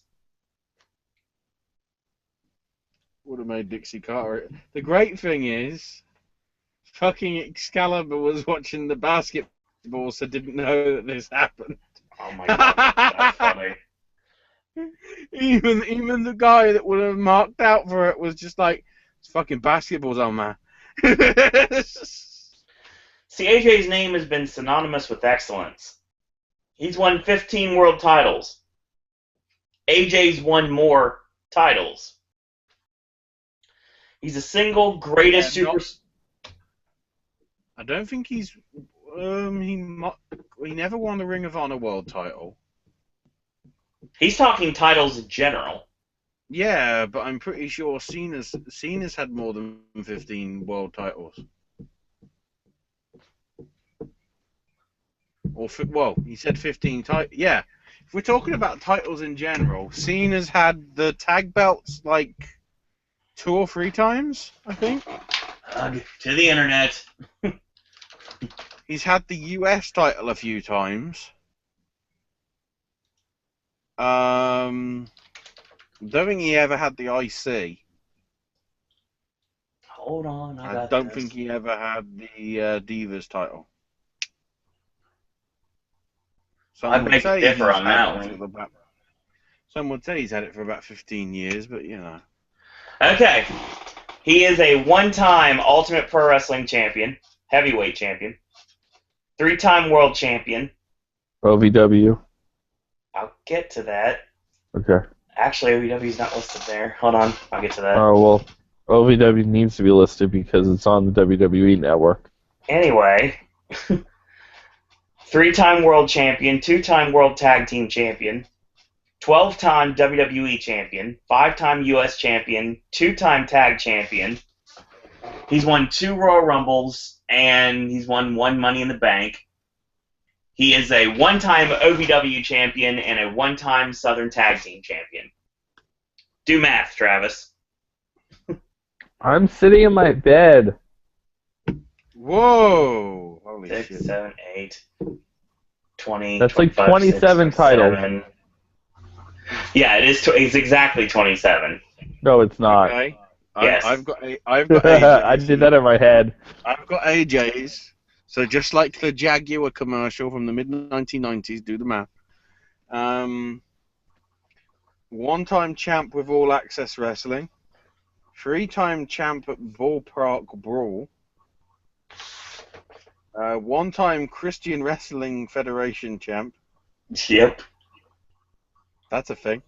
Would have made Dixie Carter. The great thing is, fucking Excalibur was watching the basketball, so didn't know that this happened. Oh my god, that's funny. Even the guy that would have marked out for it was just like, it's fucking basketball's on, man. See, AJ's name has been synonymous with excellence. He's won 15 world titles. AJ's won more titles. He's the single greatest I don't think he's. He never won the Ring of Honor world title. He's talking titles in general. Yeah, but I'm pretty sure Cena's had more than 15 world titles. Well, he said 15 titles. Yeah, if we're talking about titles in general, Cena's had the tag belts like 2 or 3 times, I think. To the internet. He's had the US title a few times. Don't think he ever had the IC. Hold on, I don't think he ever had the Divas title. I beg to differ on that one. Some would say he's had it for about 15 years, but you know. Okay. He is a one-time Ultimate Pro Wrestling champion, heavyweight champion, 3-time world champion. OVW. I'll get to that. Okay. Actually, OVW's not listed there. Hold on, I'll get to that. Oh, well, OVW needs to be listed because it's on the WWE Network. Anyway, 3-time world champion, 2-time world tag team champion, 12-time WWE champion, 5-time US champion, 2-time tag champion. He's won 2 Royal Rumbles, and he's won 1 Money in the Bank. He is a 1-time OVW champion and a 1-time Southern Tag Team champion. Do math, Travis. I'm sitting in my bed. Whoa! Holy 6, shit. 7, 8, 20. That's like 27 titles. 7. Yeah, it is. It's exactly 27. No, it's not. Okay. Yes. I've got AJs. I did that in my head. I've got AJs. So just like the Jaguar commercial from the mid-1990s, do the math. 1-time champ with All Access Wrestling. 3-time champ at Ballpark Brawl. 1-time Christian Wrestling Federation champ. Yep. That's a thing.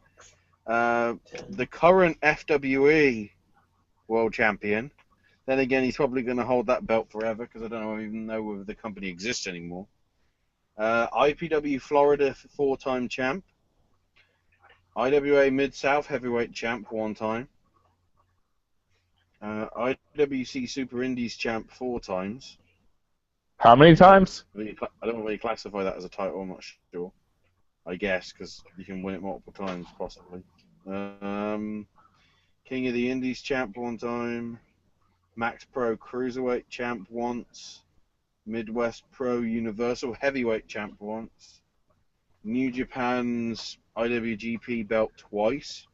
The current FWE world champion. Then again, he's probably going to hold that belt forever because I don't even know whether the company exists anymore. IPW Florida 4-time champ. IWA Mid-South heavyweight champ 1 time. IWC Super Indies champ 4 times. How many times? I don't really classify that as a title, I'm not sure. I guess, because you can win it multiple times, possibly. King of the Indies champ 1 time. Max Pro Cruiserweight champ once. Midwest Pro Universal Heavyweight champ once. New Japan's IWGP belt twice.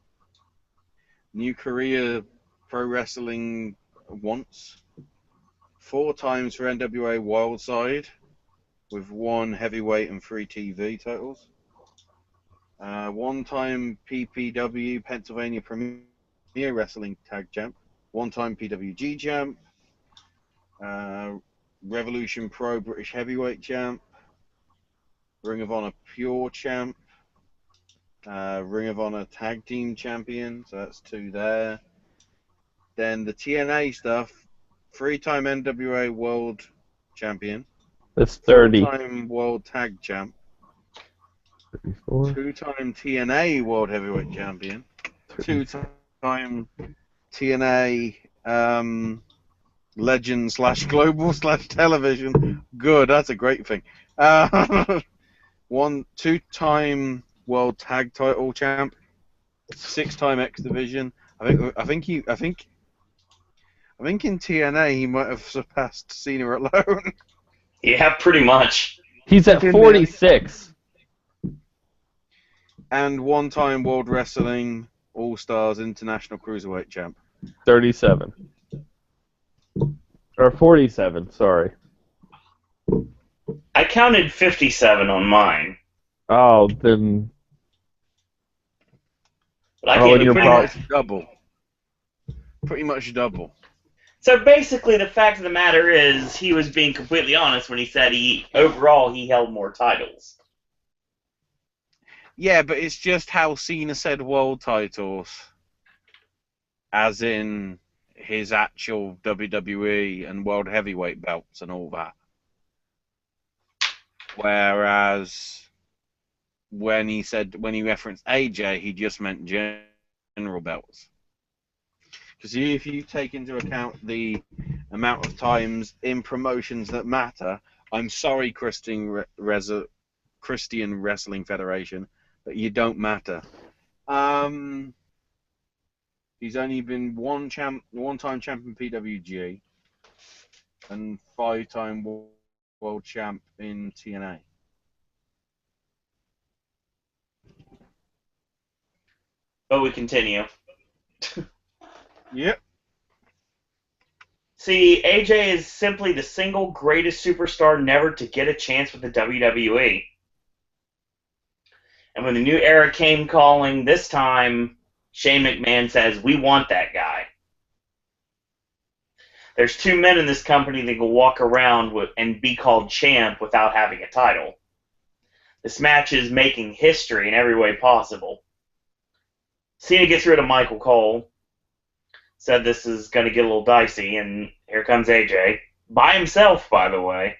New Korea Pro Wrestling once. 4 times for NWA Wildside, with 1 heavyweight and 3 TV titles. 1-time PPW Pennsylvania Premier Wrestling Tag Champ. 1-time PWG Champ. Revolution Pro British Heavyweight Champ. Ring of Honor Pure Champ. Ring of Honor Tag Team Champion, so that's 2 there. Then the TNA stuff, 3-time NWA World Champion. That's 30. 4-time World Tag Champ. 34. 2-time TNA World Heavyweight Champion. 2-time TNA Legend / Global / Television. Good, that's a great thing. 2-time World Tag Title Champ. 6-time X Division. I think in TNA he might have surpassed Cena alone. Yeah, pretty much. He's at 46. And 1-time World Wrestling All-Stars International Cruiserweight Champ. 37. Or 47, sorry. I counted 57 on mine. Oh, then... But I can't you're even Pretty much double. Pretty much double. So basically, the fact of the matter is, he was being completely honest when he said overall he held more titles. Yeah, but it's just how Cena said world titles, as in his actual WWE and world heavyweight belts and all that. Whereas when he referenced AJ, he just meant general belts. Because if you take into account the amount of times in promotions that matter, I'm sorry, Christian Wrestling Federation, but you don't matter. He's only been one-time champion PWG, and 5-time world champ in TNA. But we continue. Yep. See, AJ is simply the single greatest superstar never to get a chance with the WWE. And when the new era came calling, this time, Shane McMahon says, we want that guy. There's 2 men in this company that can walk around and be called champ without having a title. This match is making history in every way possible. Cena gets rid of Michael Cole. Said this is going to get a little dicey, and here comes AJ. By himself, by the way.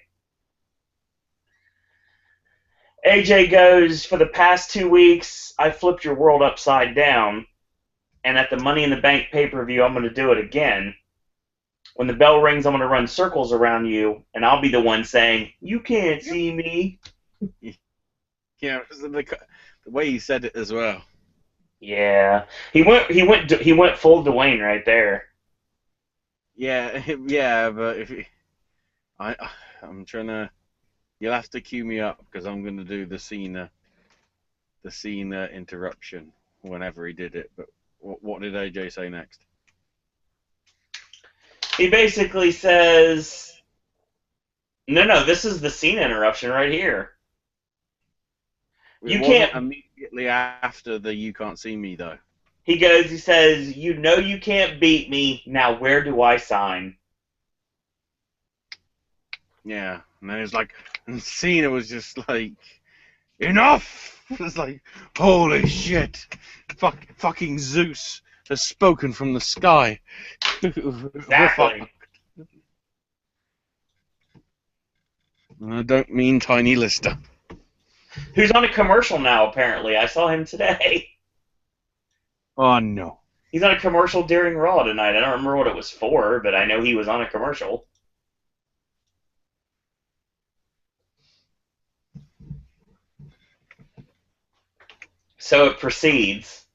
AJ goes, for the past 2 weeks, I flipped your world upside down, and at the Money in the Bank pay-per-view, I'm going to do it again. When the bell rings, I'm going to run circles around you, and I'll be the one saying, you can't see me. Yeah, the way he said it as well. Yeah, he went full Dwayne right there. Yeah, but I'm trying to. You'll have to cue me up because I'm going to do the Cena interruption whenever he did it. But what did AJ say next? He basically says, no, this is the Cena interruption right here. It wasn't immediately after the "You Can't See Me" though. He says, you know you can't beat me. Now where do I sign? Yeah, and then it was like, and Cena was just like, enough! It was like, holy shit! Fucking Zeus has spoken from the sky. Exactly. I don't mean Tiny Lister. Who's on a commercial now, apparently. I saw him today. Oh, no. He's on a commercial during Raw tonight. I don't remember what it was for, but I know he was on a commercial. So it proceeds.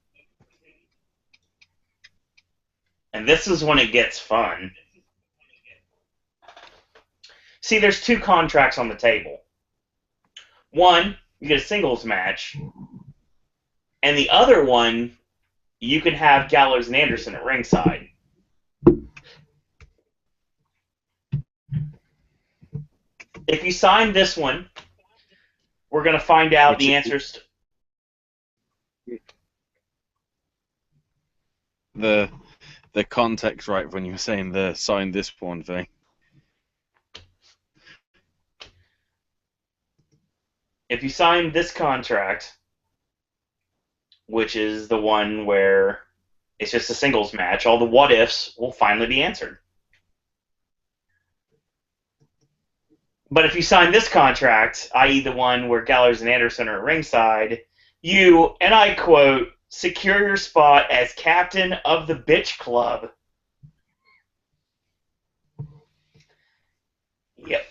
And this is when it gets fun. See, there's 2 contracts on the table. One, you get a singles match. And the other one, you can have Gallows and Anderson at ringside. If you sign this one, we're going to find out the answers to... The context right when you were saying the sign this one thing. If you sign this contract, which is the one where it's just a singles match, all the what-ifs will finally be answered. But if you sign this contract, i.e. the one where Gallows and Anderson are at ringside, you, and I quote, secure your spot as captain of the bitch club. Yep.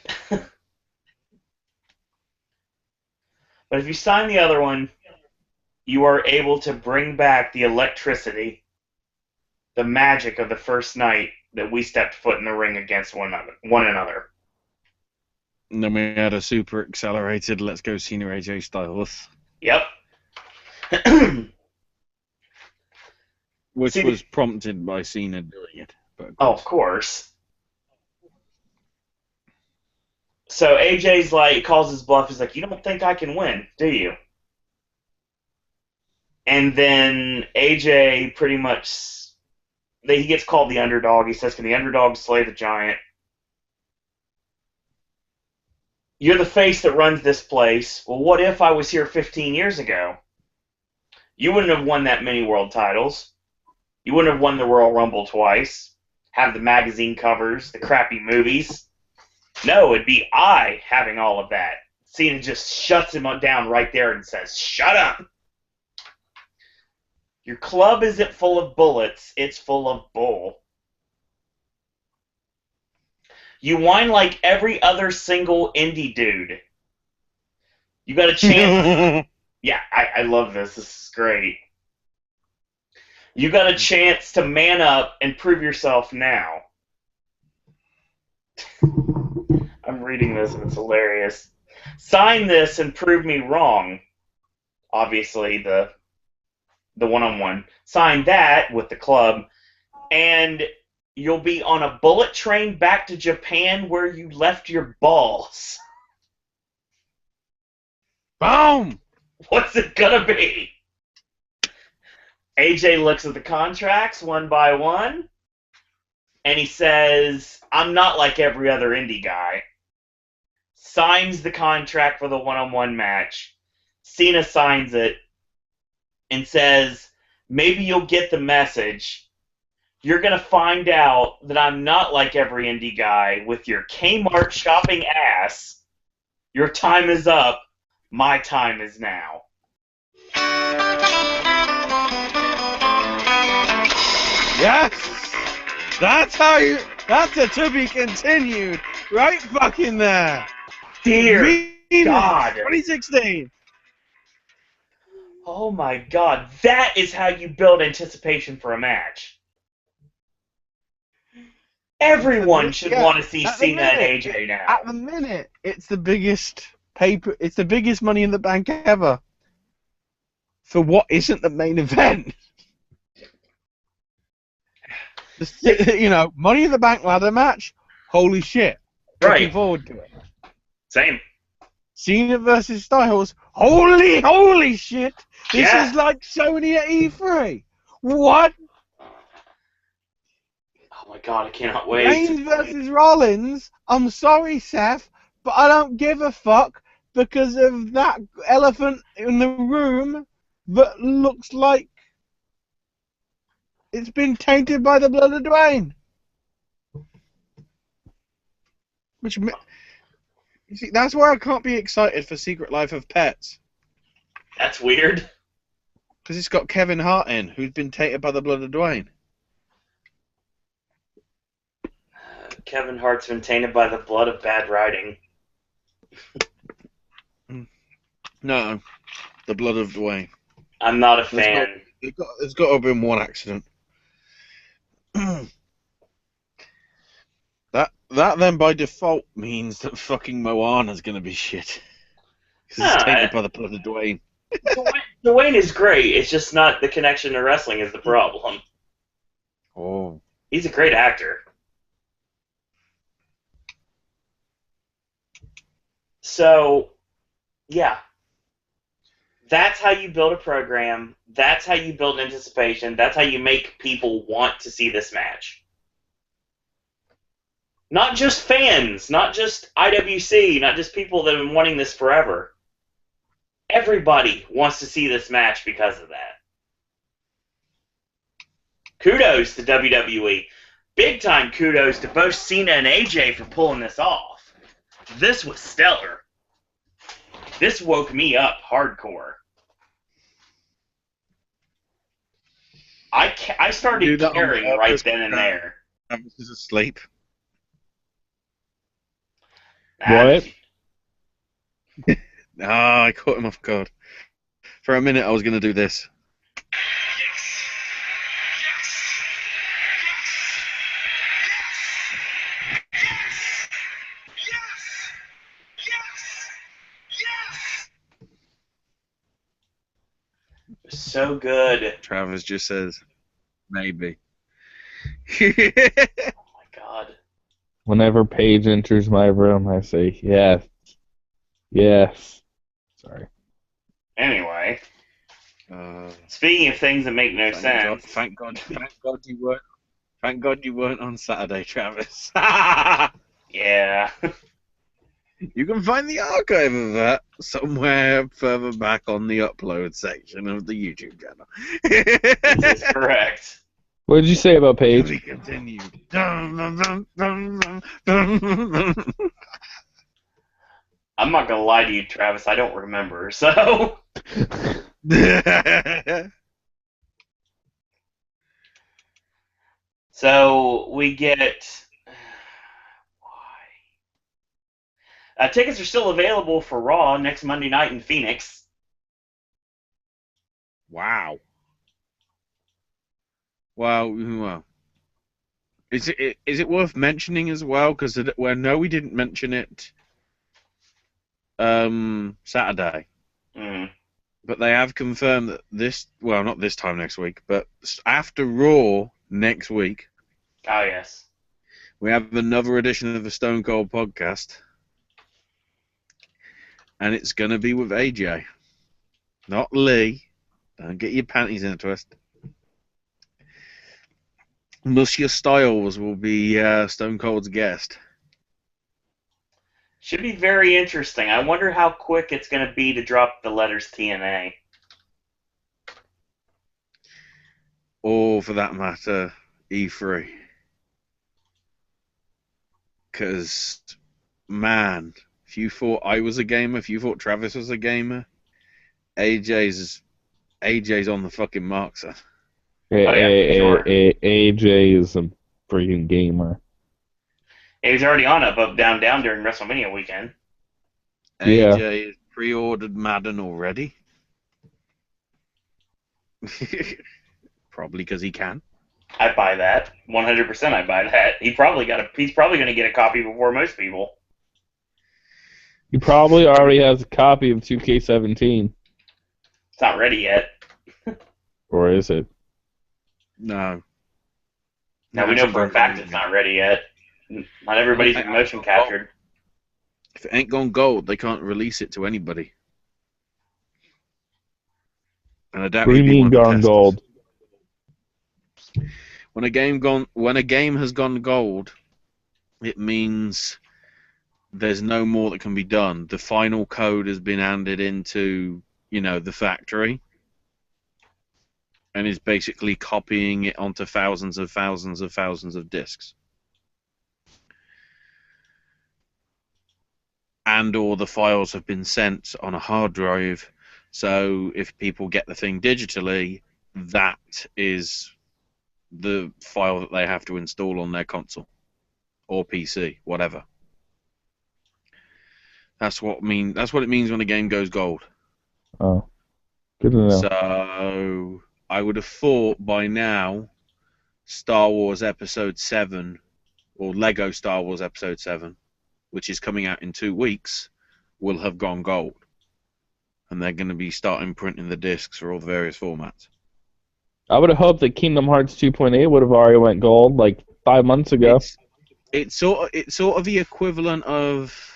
But if you sign the other one, you are able to bring back the electricity, the magic of the first night that we stepped foot in the ring against one another. And then we had a super accelerated Let's Go Cena AJ Styles. Yep. Which was prompted by Cena doing it. But of course. So AJ's like, calls his bluff. He's like, you don't think I can win, do you? And then AJ pretty much he gets called the underdog. He says, "Can the underdog slay the giant?" You're the face that runs this place. Well, what if I was here 15 years ago? You wouldn't have won that many world titles. You wouldn't have won the Royal Rumble twice, have the magazine covers, the crappy movies. No, it'd be I having all of that. Cena just shuts him down right there and says, "Shut up." Your club isn't full of bullets, it's full of bull. You whine like every other single indie dude. You got a chance. Yeah, I love this. This is great. You got a chance to man up and prove yourself now. I'm reading this and it's hilarious. Sign this and prove me wrong. Obviously, the one-on-one. Sign that with the club, and you'll be on a bullet train back to Japan where you left your balls. Boom! What's it gonna be? AJ looks at the contracts one by one, and he says, "I'm not like every other indie guy." Signs the contract for the one-on-one match. Cena signs it and says, "Maybe you'll get the message. You're going to find out that I'm not like every indie guy with your Kmart shopping ass. Your time is up. My time is now." Yes! That's a to be continued. Right fucking there. Dear Venus, God. 2016. Oh my God. That is how you build anticipation for a match. Everyone should want to see Cena and AJ now. At the minute, it's the biggest Money in the Bank ever. For what isn't the main event? Money in the Bank ladder match. Holy shit! Right. Looking forward to it. Same. Cena versus Styles. Holy shit! This Yeah. is like Sony at E3. What? Oh my God, I cannot wait. Reigns versus Rollins. I'm sorry, Seth, but I don't give a fuck because of that elephant in the room that looks like it's been tainted by the blood of Dwayne. You see, that's why I can't be excited for Secret Life of Pets. That's weird. Because it's got Kevin Hart in, who's been tainted by the blood of Dwayne. Kevin Hart's been tainted by the blood of bad writing. No, the blood of Dwayne. I'm not a fan. There's got to have been one accident. That then by default means that fucking Moana's gonna be shit. Because it's tainted by the blood of Dwayne. Dwayne is great. It's just not the connection to wrestling is the problem. Oh. He's a great actor. So, yeah. That's how you build a program. That's how you build anticipation. That's how you make people want to see this match. Not just fans, not just IWC, not just people that have been wanting this forever. Everybody wants to see this match because of that. Kudos to WWE. Big time kudos to both Cena and AJ for pulling this off. This was stellar. This woke me up hardcore. I started caring right then and there. I was just asleep. What? I caught him off guard. For a minute, I was going to do this. So good. Travis just says, maybe. Oh my God. Whenever Paige enters my room, I say, yes. Yes. Sorry. Anyway. Speaking of things that make no sense. Thank God you weren't. Thank God you weren't on Saturday, Travis. Yeah. You can find the archive of that somewhere further back on the upload section of the YouTube channel. This is correct. What did you say about To Paige? be continued. Dun, dun, dun, dun, dun, dun, dun. I'm not gonna lie to you, Travis. I don't remember. So. So we get. Why? Tickets are still available for Raw next Monday night in Phoenix. Wow. Well, is it worth mentioning as well? Because no, we didn't mention it. Saturday, but they have confirmed that not this time next week, but after Raw next week. Oh yes. We have another edition of the Stone Cold podcast, and it's going to be with AJ, not Lee. Don't get your panties in a twist. Monsieur Styles will be Stone Cold's guest. Should be very interesting. I wonder how quick it's going to be to drop the letters TNA. Or, for that matter, E3. Because, man, if you thought I was a gamer, if you thought Travis was a gamer, AJ's on the fucking mark, sir. Sure. AJ is a freaking gamer. He was already on Up, Down, Down during WrestleMania weekend. Yeah. AJ pre-ordered Madden already. Probably because he can. I buy that. 100% I buy that. He's probably going to get a copy before most people. He probably already has a copy of 2K17. It's not ready yet. Or is it? No. Now we know for a fact it's not ready yet. Not everybody's been motion captured. If it ain't gone gold, they can't release it to anybody. And I doubt What do you he'd be mean one of the gone testers. gold? When a game has gone gold, it means there's no more that can be done. The final code has been handed into, the factory, and is basically copying it onto thousands of discs. And or the files have been sent on a hard drive, so if people get the thing digitally, that is the file that they have to install on their console or PC, whatever. That's what it means when a game goes gold. Oh, good to know. So I would have thought by now Star Wars Episode 7 or Lego Star Wars Episode 7, which is coming out in 2 weeks, will have gone gold. And they're going to be starting printing the discs for all the various formats. I would have hoped that Kingdom Hearts 2.8 would have already went gold like 5 months ago. It's sort of the equivalent of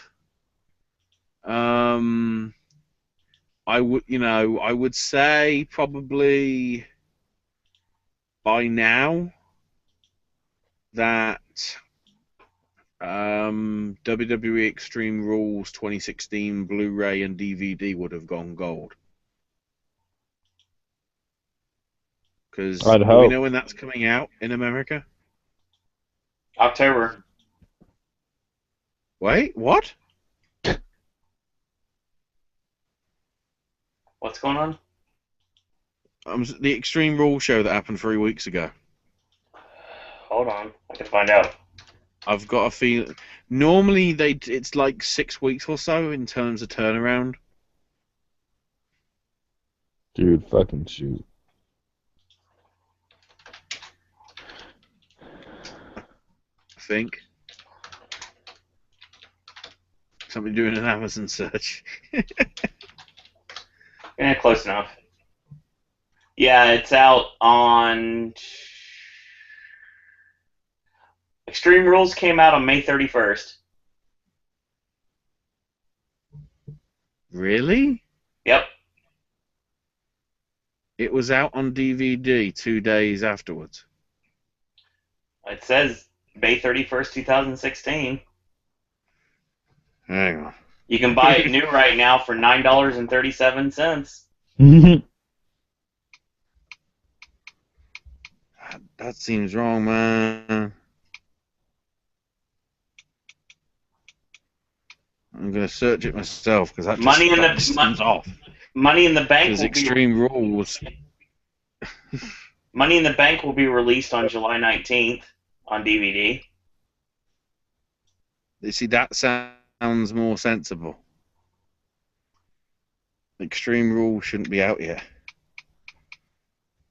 I would say probably by now that WWE Extreme Rules 2016 Blu-ray and DVD would have gone gold. Because I'd do we hope. know when that's coming out in America? October. Wait, what? What's going on? The Extreme Rules show that happened 3 weeks ago. Hold on. I can find out. I've got a feeling. Normally, it's like 6 weeks or so in terms of turnaround. Dude, fucking shoot. I think. Somebody doing an Amazon search. Yeah, close enough. Yeah, it's out on... Extreme Rules came out on May 31st. Really? Yep. It was out on DVD 2 days afterwards. It says May 31st, 2016. Hang on. You can buy it new right now for $9.37. That seems wrong, man. I'm gonna search it myself because that just seems off. Money in the Bank Because Extreme Rules. Money in the Bank will be released on July 19th on DVD. You see, that sounds more sensible. Extreme Rules shouldn't be out yet.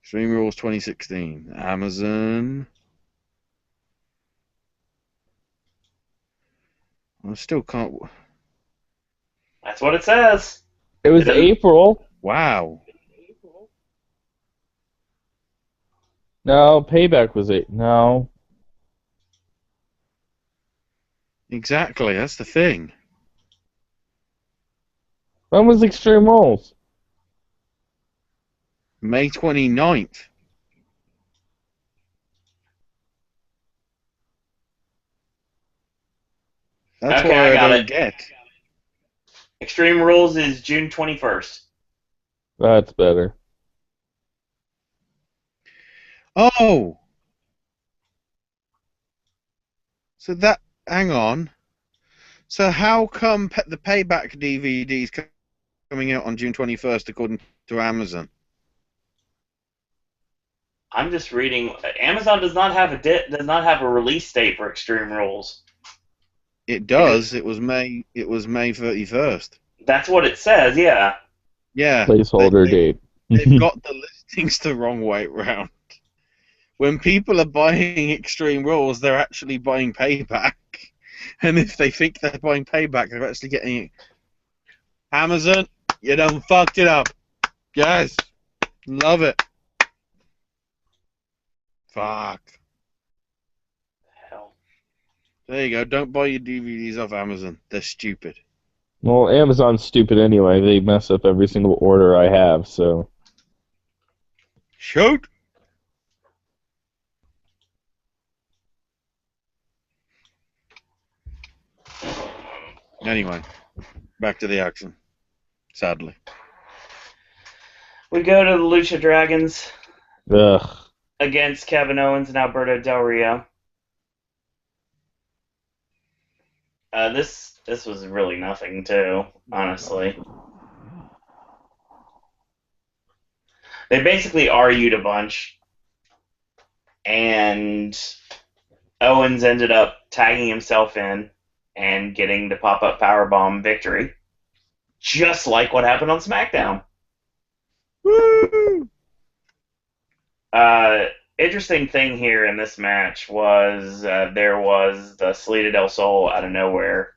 Extreme Rules 2016. Amazon. I still can't. That's what it says. It was April. Wow. No, Payback was it. No. Exactly, that's the thing. When was Extreme Rules? May 29th. That's Okay, why I got don't it. get. Extreme Rules is June 21st. That's better. Oh! So that. Hang on. So how come the Payback DVD's coming out on June 21st according to Amazon? I'm just reading. Amazon does not have a release date for Extreme Rules. It does. It was May 31st. That's what it says. Yeah. Yeah. Placeholder date. They've got the listings the wrong way round. When people are buying Extreme Rules, they're actually buying Payback. And if they think they're buying Payback, they're actually getting it. Amazon, you done fucked it up. Guys, love it. Fuck. Hell. There you go. Don't buy your DVDs off Amazon. They're stupid. Well, Amazon's stupid anyway. They mess up every single order I have, so. Shoot! Anyway, back to the action. Sadly. We go to the Lucha Dragons Ugh. against Kevin Owens and Alberto Del Rio. This was really nothing too, honestly. They basically argued a bunch, and Owens ended up tagging himself in and getting the pop-up powerbomb victory, just like what happened on SmackDown. Woo! Interesting thing here in this match was there was the Salida del Sol out of nowhere.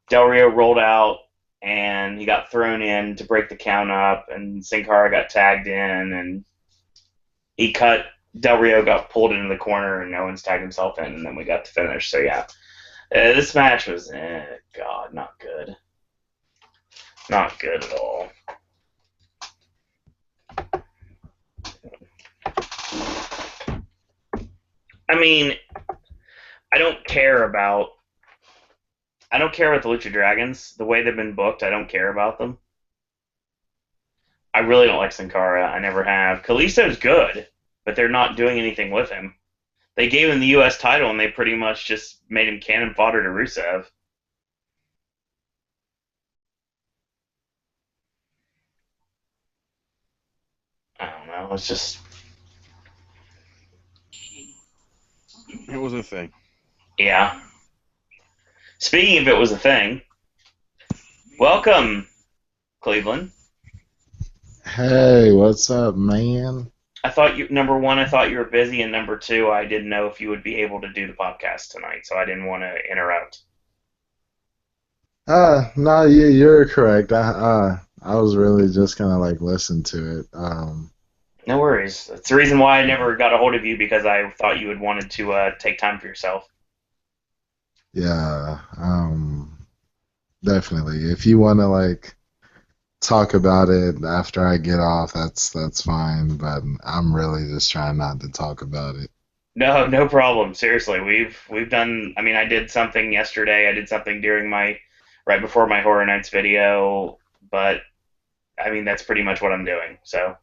Del Rio rolled out, and he got thrown in to break the count up, and Sin Cara got tagged in, and he cut. Del Rio got pulled into the corner, and Owens tagged himself in, and then we got the finish. So yeah, this match was, God, not good. Not good at all. I mean, I don't care about the Lucha Dragons. The way they've been booked, I don't care about them. I really don't like Sin Cara. I never have. Kalisto's good, but they're not doing anything with him. They gave him the U.S. title, and they pretty much just made him cannon fodder to Rusev. I don't know. It's just... It was a thing. Yeah. Speaking of it was a thing, welcome, Cleveland. Hey, what's up, man? I thought number one, I thought you were busy, and number two, I didn't know if you would be able to do the podcast tonight, so I didn't want to interrupt. No, you're correct. I was really just gonna like listen to it. No worries. That's the reason why I never got a hold of you, because I thought you had wanted to take time for yourself. Yeah, definitely. If you wanna like talk about it after I get off, that's fine. But I'm really just trying not to talk about it. No, no problem. Seriously, we've done. I mean, I did something yesterday. I did something during my right before my Horror Nights video, but I mean that's pretty much what I'm doing. So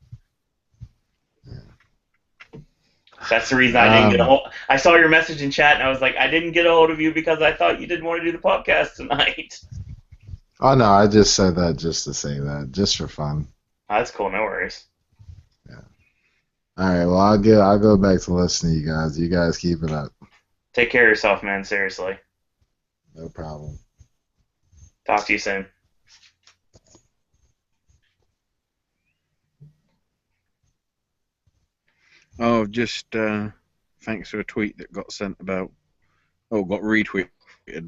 that's the reason I didn't get a Um, hold. I saw your message in chat, and I was like, I didn't get a hold of you because I thought you didn't want to do the podcast tonight. oh no, I just said that just to say that, just for fun. Oh, that's cool. No worries. All right, well I'll go back to listening to you guys. You guys keep it up. Take care of yourself, man. Seriously. No problem. Talk to you soon. Oh, just thanks to a tweet that got sent about. Oh, got retweeted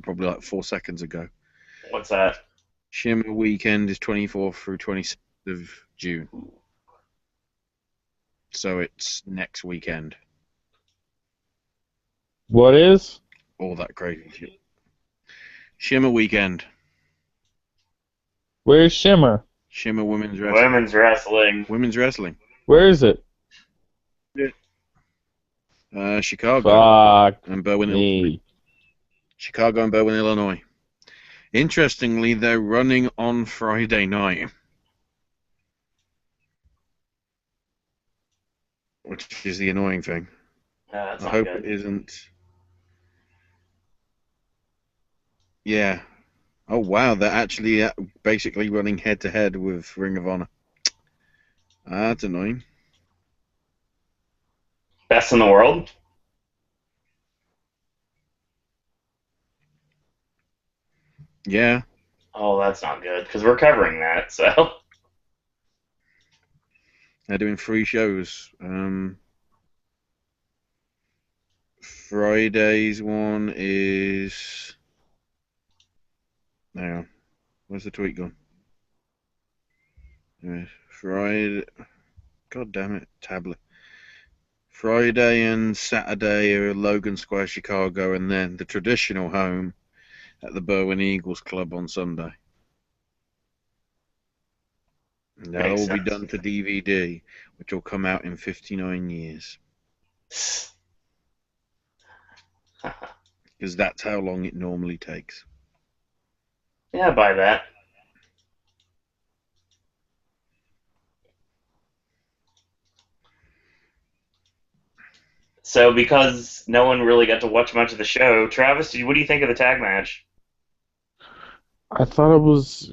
probably like 4 seconds ago. What's that? Shimmer weekend is 24th through 26th of June. So it's next weekend. What is? All that crazy shit. Shimmer weekend. Where's Shimmer? Shimmer women's wrestling. Women's wrestling. Women's wrestling. Where is it? Chicago Fuck and Berwyn, Illinois. me. Chicago and Berwyn, Illinois. Interestingly, they're running on Friday night, which is the annoying thing. That's I not hope good. it isn't. Yeah. Oh wow, they're actually basically running head to head with Ring of Honor. That's annoying. Best in the world? Yeah. Oh, that's not good because we're covering that. So They're doing 3 shows. Friday's one is. Hang on. Where's the tweet gone? Friday. God damn it, tablet. Friday and Saturday are Logan Square, Chicago, and then the traditional home at the Berwyn Eagles Club on Sunday. And that'll Makes all be sense. done to DVD, which will come out in 59 years. Because that's how long it normally takes. Yeah, buy that. So because no one really got to watch much of the show, Travis, what do you think of the tag match? I thought it was.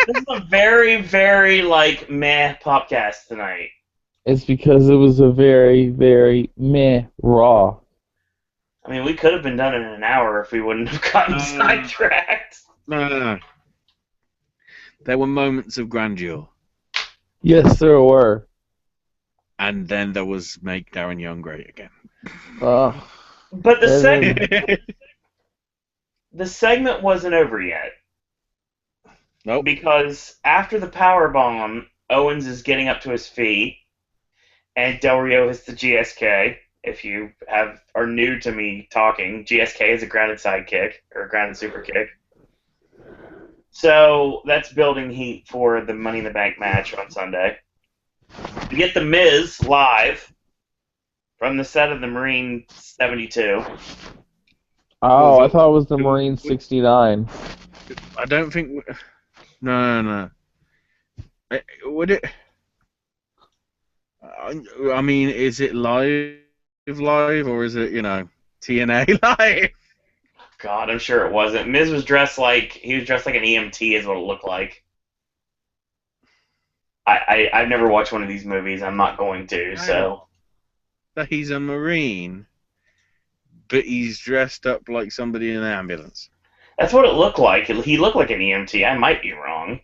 This is a very, very like meh podcast tonight. It's because it was a very, very meh Raw. I mean, we could have been done in an hour if we wouldn't have gotten sidetracked. No. There were moments of grandeur. Yes, there were. And then there was Make Darren Young Great Again. But the And segment, the segment wasn't over yet. Nope. Because after the power bomb, Owens is getting up to his feet, and Del Rio hits the GSK. If you are new to me talking, GSK is a grounded side kick or a grounded super kick. So that's building heat for the Money in the Bank match on Sunday. We get the Miz live from the set of the Marine 72. Oh, I thought it was the Marine 69. I don't think. No. Would it? I mean, is it live, or is it TNA live? God, I'm sure it wasn't. Miz was dressed like an EMT, is what it looked like. I've never watched one of these movies. I'm not going to. So That he's a Marine, but he's dressed up like somebody in an ambulance. that's what it looked like. He looked like an EMT. I might be wrong.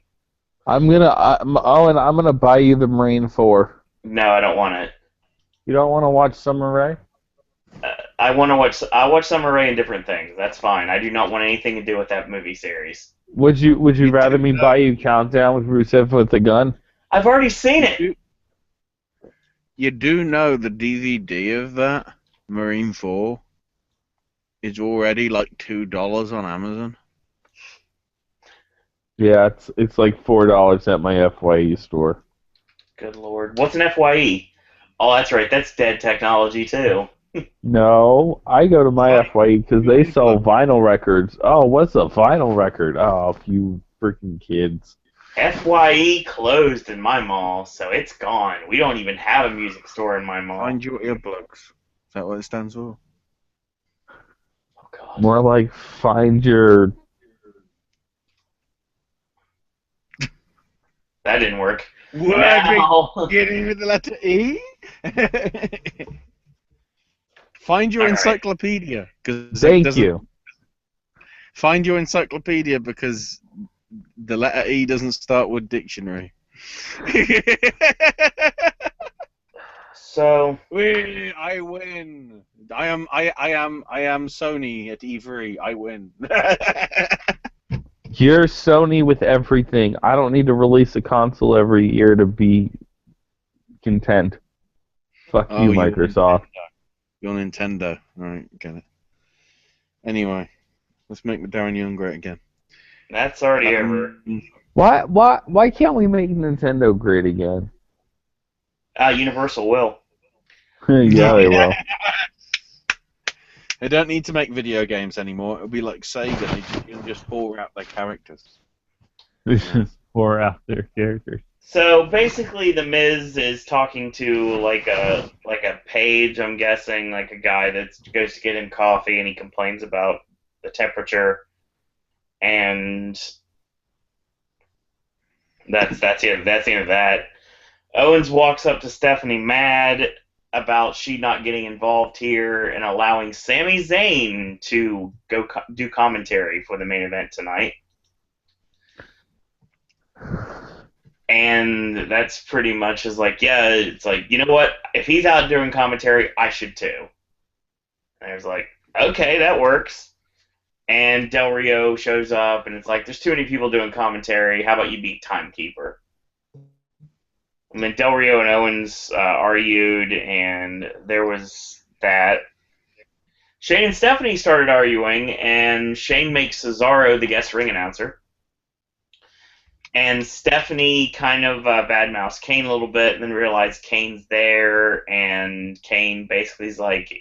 I'm gonna buy you the Marine 4. No, I don't want it. You don't want to watch Summer Rae? I watch Summer Rae and different things. That's fine. I do not want anything to do with that movie series. Would you rather me buy you Countdown with Rusev with the gun? I've already seen it. You do know the DVD of that Marine 4 is already like $2 on Amazon. Yeah, it's like $4 at my FYE store. Good lord. What's an FYE? Oh, that's right. That's dead technology, too. No, I go to my FYE because they sell vinyl records. Oh, what's a vinyl record? Oh, you freaking kids. FYE closed in my mall, so it's gone. We don't even have a music store in my mall. Find your earplugs. Is that what it stands for? Oh, God. More like find your. That didn't work. What? Now... Beginning with the letter E? Find your All right. encyclopedia. Thank you. Find your encyclopedia because the letter E doesn't start with dictionary. So... I win. I am Sony at E3. I win. You're Sony with everything. I don't need to release a console every year to be content. Fuck you, Microsoft. You're Nintendo. Alright, get it. Anyway, let's make Darren Young great again. That's already over. Why can't we make Nintendo great again? Universal will. Yeah, they will. They don't need to make video games anymore. It'll be like Sega. They can just pour out their characters. Pour out their characters. So basically, the Miz is talking to like a page. I'm guessing like a guy that goes to get him coffee, and he complains about the temperature, and that's it. That's the end of that. Owens walks up to Stephanie mad about she not getting involved here and allowing Sami Zayn to go do commentary for the main event tonight. And that's pretty much is like, yeah, it's like, you know what? If he's out doing commentary, I should too. And I was like, okay, that works. And Del Rio shows up, and it's like, there's too many people doing commentary. How about you be timekeeper? And then Del Rio and Owens argued, and there was that. Shane and Stephanie started arguing, and Shane makes Cesaro the guest ring announcer. And Stephanie kind of badmouths Kane a little bit, and then realized Kane's there, and Kane basically is like,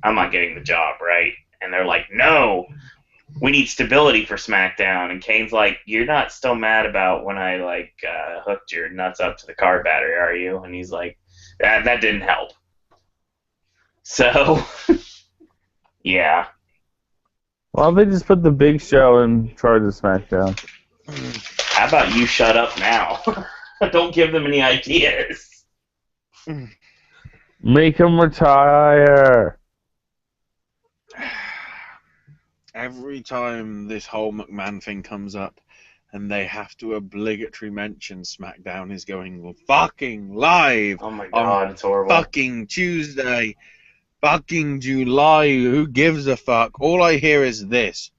I'm not getting the job, right? And they're like, no, we need stability for SmackDown. And Kane's like, you're not still mad about when I hooked your nuts up to the car battery, are you? And he's like, that didn't help. So, yeah. Well, they just put the Big Show in charge of SmackDown. How about you shut up now? Don't give them any ideas. Make him retire. Every time this whole McMahon thing comes up, and they have to obligatory mention SmackDown is going fucking live. Oh my god, it's horrible. Fucking Tuesday, fucking July. Who gives a fuck? All I hear is this.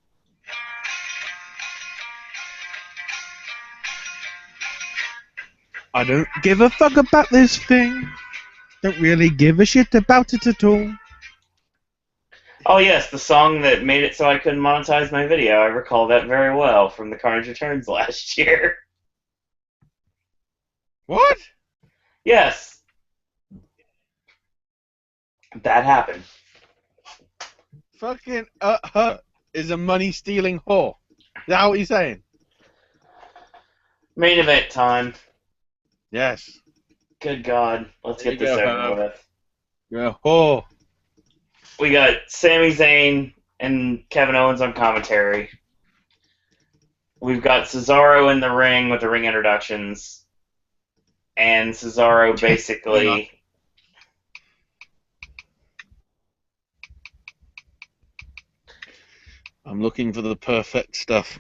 I don't give a fuck about this thing. Don't really give a shit about it at all. Oh yes, the song that made it so I couldn't monetize my video. I recall that very well from the Carnage Returns last year. What? Yes. That happened. Fucking is a money-stealing whore. Is that what you're saying? Main event time. Yes. Good God. Let's There get you this go, over with. You're a whore. We got Sami Zayn and Kevin Owens on commentary. We've got Cesaro in the ring with the ring introductions. And Cesaro basically... I'm looking for the perfect stuff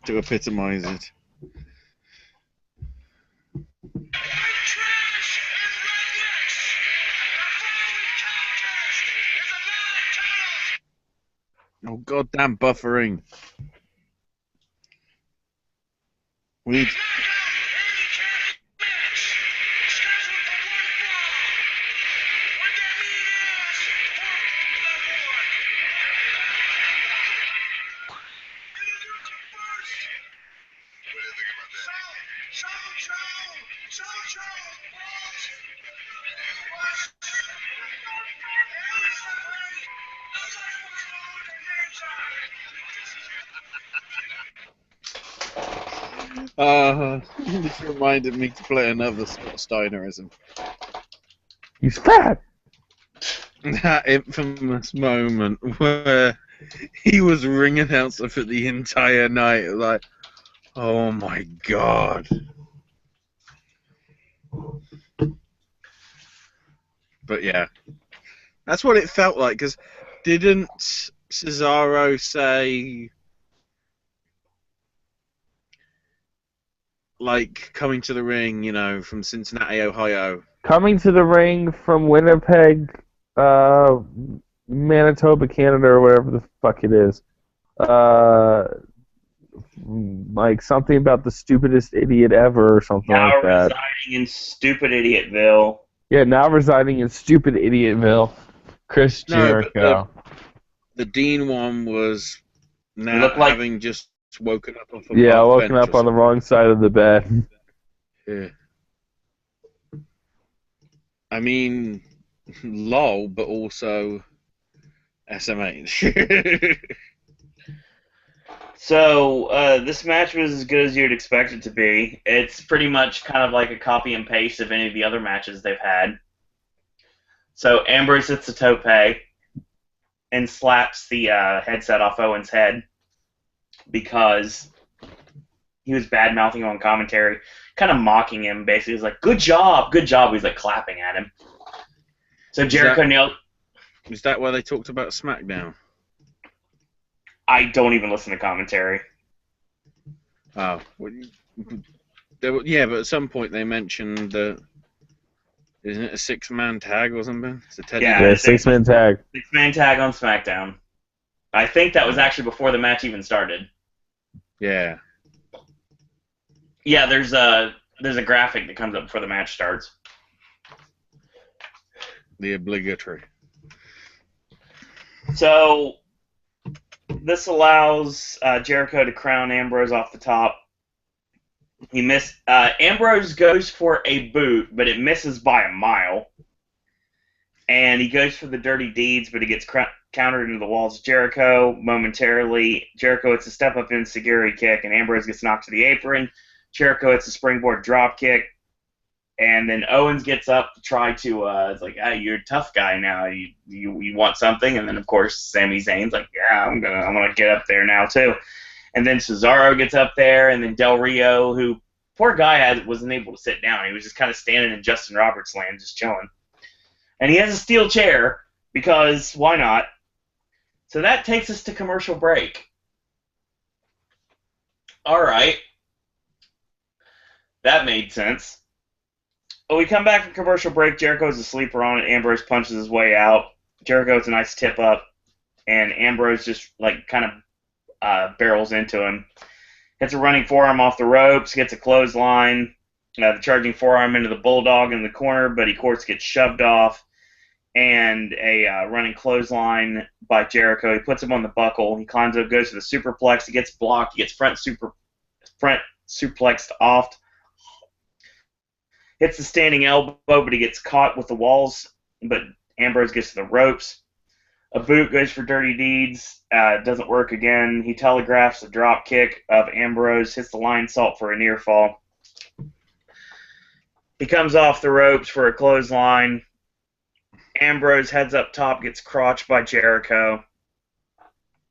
to epitomize it. Oh, goddamn buffering. We need... This reminded me to play another Scott Steinerism. He's fat. That infamous moment where he was ring announcer for the entire night. Like, oh my god. But yeah, that's what it felt like. Because didn't Cesaro say, like, coming to the ring, you know, from Cincinnati, Ohio? Coming to the ring from Winnipeg, Manitoba, Canada, or whatever the fuck it is. Like something about the stupidest idiot ever or something Now like that. residing in stupid Idiotville. Yeah, now residing in stupid Idiotville. Chris Jericho. The Dean one was now Looked like- having just woken up off a Yeah, park woken bench up or on the wrong side of the bed. something. Yeah. I mean, lol, but also SMH. So, this match was as good as you'd expect it to be. It's pretty much kind of like a copy and paste of any of the other matches they've had. So, Ambrose hits the tope and slaps the headset off Owen's head because he was bad-mouthing on commentary, kind of mocking him, basically. He was like, good job, good job. He's like clapping at him. So, Jericho nailed... Was that why they talked about SmackDown? I don't even listen to commentary. Oh. Well, yeah, but at some point they mentioned that. Isn't it a 6-man tag or something? It's a Teddy Yeah. Yeah, 6-man tag. 6-man tag on SmackDown. I think that was actually before the match even started. Yeah. Yeah, there's a graphic that comes up before the match starts. The obligatory. So this allows Jericho to crown Ambrose off the top. He missed. Ambrose goes for a boot, but it misses by a mile. And he goes for the dirty deeds, but he gets countered into the walls of Jericho momentarily. Jericho hits a step-up enziguri kick, and Ambrose gets knocked to the apron. Jericho hits a springboard drop kick. And then Owens gets up to try to, it's like, hey, you're a tough guy now. You want something? And then, of course, Sami Zayn's like, yeah, I'm gonna get up there now, too. And then Cesaro gets up there, and then Del Rio, who, poor guy, wasn't able to sit down. He was just kind of standing in Justin Roberts' land, just chilling. And he has a steel chair, because why not? So that takes us to commercial break. All right. That made sense. Well, we come back from commercial break. Jericho's asleep on it. Ambrose punches his way out. Jericho hits a nice tip up, and Ambrose just like kind of barrels into him. Hits a running forearm off the ropes. Gets a clothesline. The charging forearm into the bulldog in the corner, but he of course gets shoved off. And a running clothesline by Jericho. He puts him on the buckle. He climbs up, goes to the superplex. He gets blocked. He gets front suplexed off. Hits the standing elbow, but he gets caught with the walls. But Ambrose gets to the ropes. A boot goes for dirty deeds. Doesn't work again. He telegraphs the drop kick of Ambrose. Hits the lion salt for a near fall. He comes off the ropes for a clothesline. Ambrose heads up top, gets crotched by Jericho.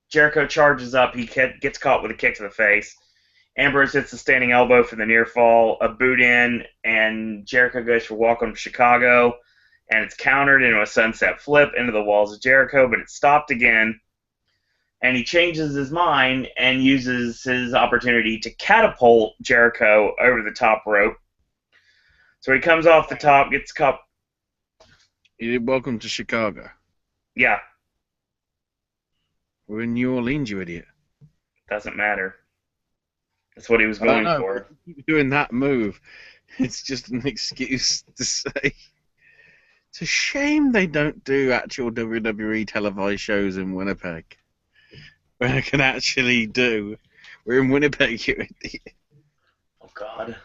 Jericho charges up. He gets caught with a kick to the face. Ambrose hits the standing elbow for the near fall, a boot in, and Jericho goes for Welcome to Chicago, and it's countered into a sunset flip into the walls of Jericho, but it's stopped again, and he changes his mind and uses his opportunity to catapult Jericho over the top rope. So he comes off the top, gets caught. He did Welcome to Chicago. Yeah, We're in New Orleans, you idiot. doesn't matter. That's what he was going for. Keep doing that move. It's just an excuse to say. It's a shame they don't do actual WWE televised shows in Winnipeg. Where I can actually do. We're in Winnipeg, you idiot. Oh, God.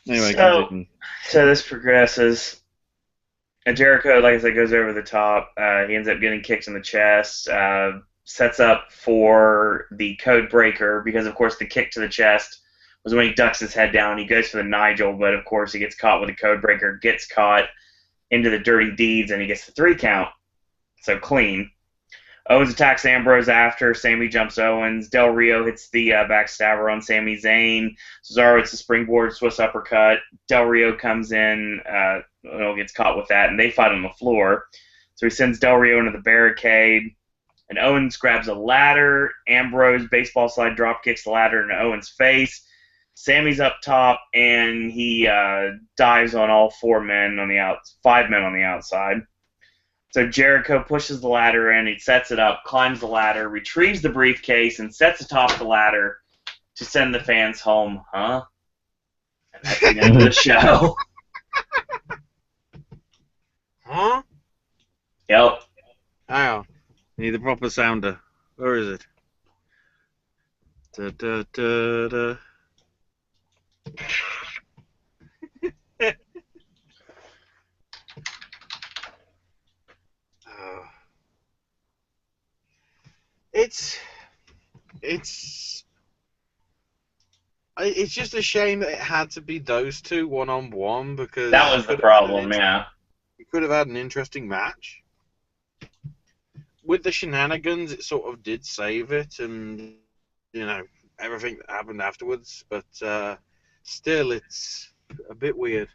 Anyway, So, continue. so this progresses. And Jericho, like I said, goes over the top. He ends up getting kicked in the chest. Sets up for the code breaker because, of course, the kick to the chest was when he ducks his head down. He goes for the Nigel, but, of course, he gets caught with the code breaker, gets caught into the dirty deeds, and he gets the 3 count. So clean. Owens attacks Ambrose after. Sammy jumps Owens. Del Rio hits the backstabber on Sami Zayn. Cesaro hits the springboard Swiss uppercut. Del Rio comes in, gets caught with that, and they fight on the floor. So he sends Del Rio into the barricade, and Owens grabs a ladder. Ambrose baseball slide drop kicks the ladder into Owens' face. Sammy's up top, and he dives on all 5 men on the outside. So Jericho pushes the ladder in, he sets it up, climbs the ladder, retrieves the briefcase, and sets atop the ladder to send the fans home. Huh? And that's the end of the show. Huh? Yep. Ow. Need the proper sounder. Where is it? Da, da, da, da. It's just a shame that it had to be those two one-on-one because That was the problem, yeah. you could have had an interesting match. With the shenanigans, it sort of did save it, and everything that happened afterwards. But still, it's a bit weird.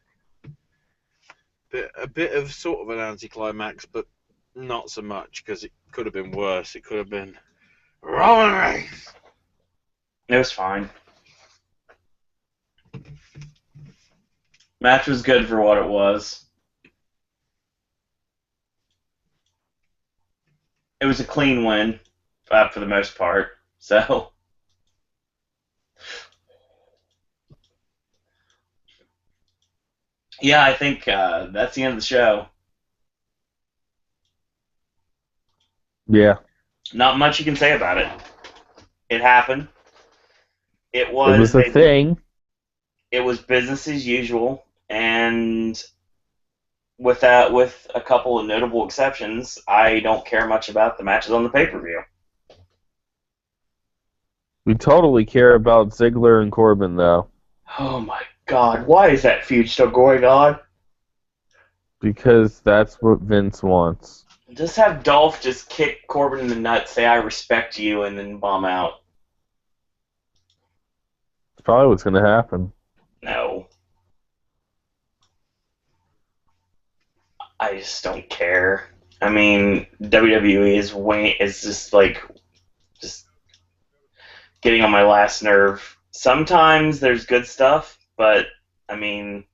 A bit of sort of an anticlimax, but not so much because it could have been worse. It could have been Roman Reigns. It was fine. Match was good for what it was. It was a clean win for the most part. So, yeah, I think that's the end of the show. Yeah. Not much you can say about it. It happened. It It was a thing. It was business as usual, and with a couple of notable exceptions, I don't care much about the matches on the pay-per-view. We totally care about Ziggler and Corbin, though. Oh my God, why is that feud still going on? Because that's what Vince wants. Just have Dolph just kick Corbin in the nuts, say I respect you, and then bomb out. It's probably what's going to happen. No. I just don't care. I mean, WWE is just getting on my last nerve. Sometimes there's good stuff, but I mean,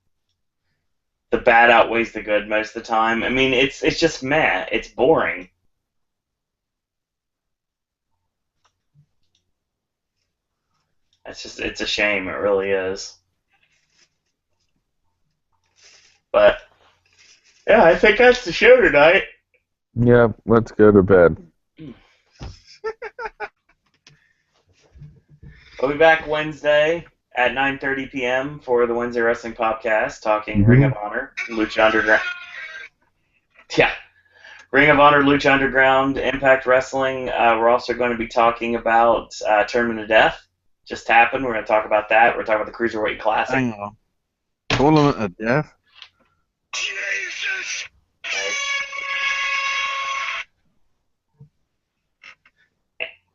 the bad outweighs the good most of the time. I mean, it's just meh. It's boring. It's a shame. It really is. But yeah, I think that's the show tonight. Yeah, let's go to bed. We'll be back Wednesday at 9:30 p.m. for the Wednesday Wrestling Popcast, talking Ring of Honor, Lucha Underground. Yeah, Ring of Honor, Lucha Underground, Impact Wrestling. We're also going to be talking about Tournament of Death. Just happened. We're going to talk about that. We're talking about the Cruiserweight Classic. Hang on. Tournament of Death? Jesus!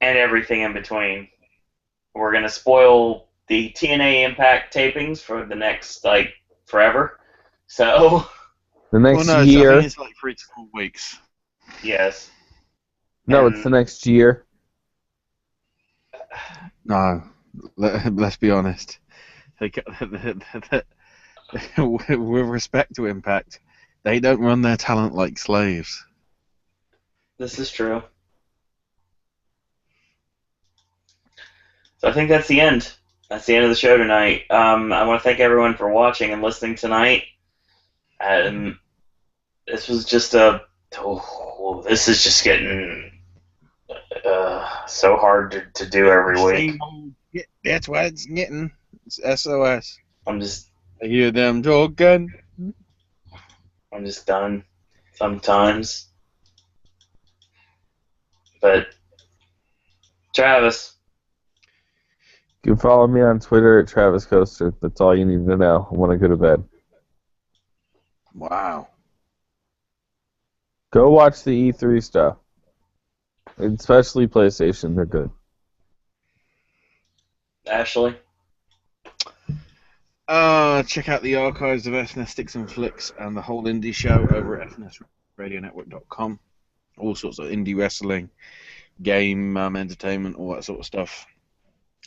And everything in between. We're going to spoil the TNA Impact tapings for the next, forever. So... The next I year. think it's like 3 to 4 weeks. Yes. No, And it's the next year. No, let's be honest. With respect to Impact, they don't run their talent like slaves. This is true. So I think that's the end. That's the end of the show tonight. I want to thank everyone for watching and listening tonight. This was just this is just getting so hard to do every week. That's what it's getting. It's SOS. I'm just I hear them talking. I'm just done sometimes. But Travis, You can follow me on Twitter at Travis Coaster. That's all you need to know. I want to go to bed. Wow. Go watch the E3 stuff. Especially PlayStation. They're good. Ashley, Check out the archives of SNES Sticks and Flicks and the whole indie show over at SNESradionetwork.com. All sorts of indie wrestling, game entertainment, all that sort of stuff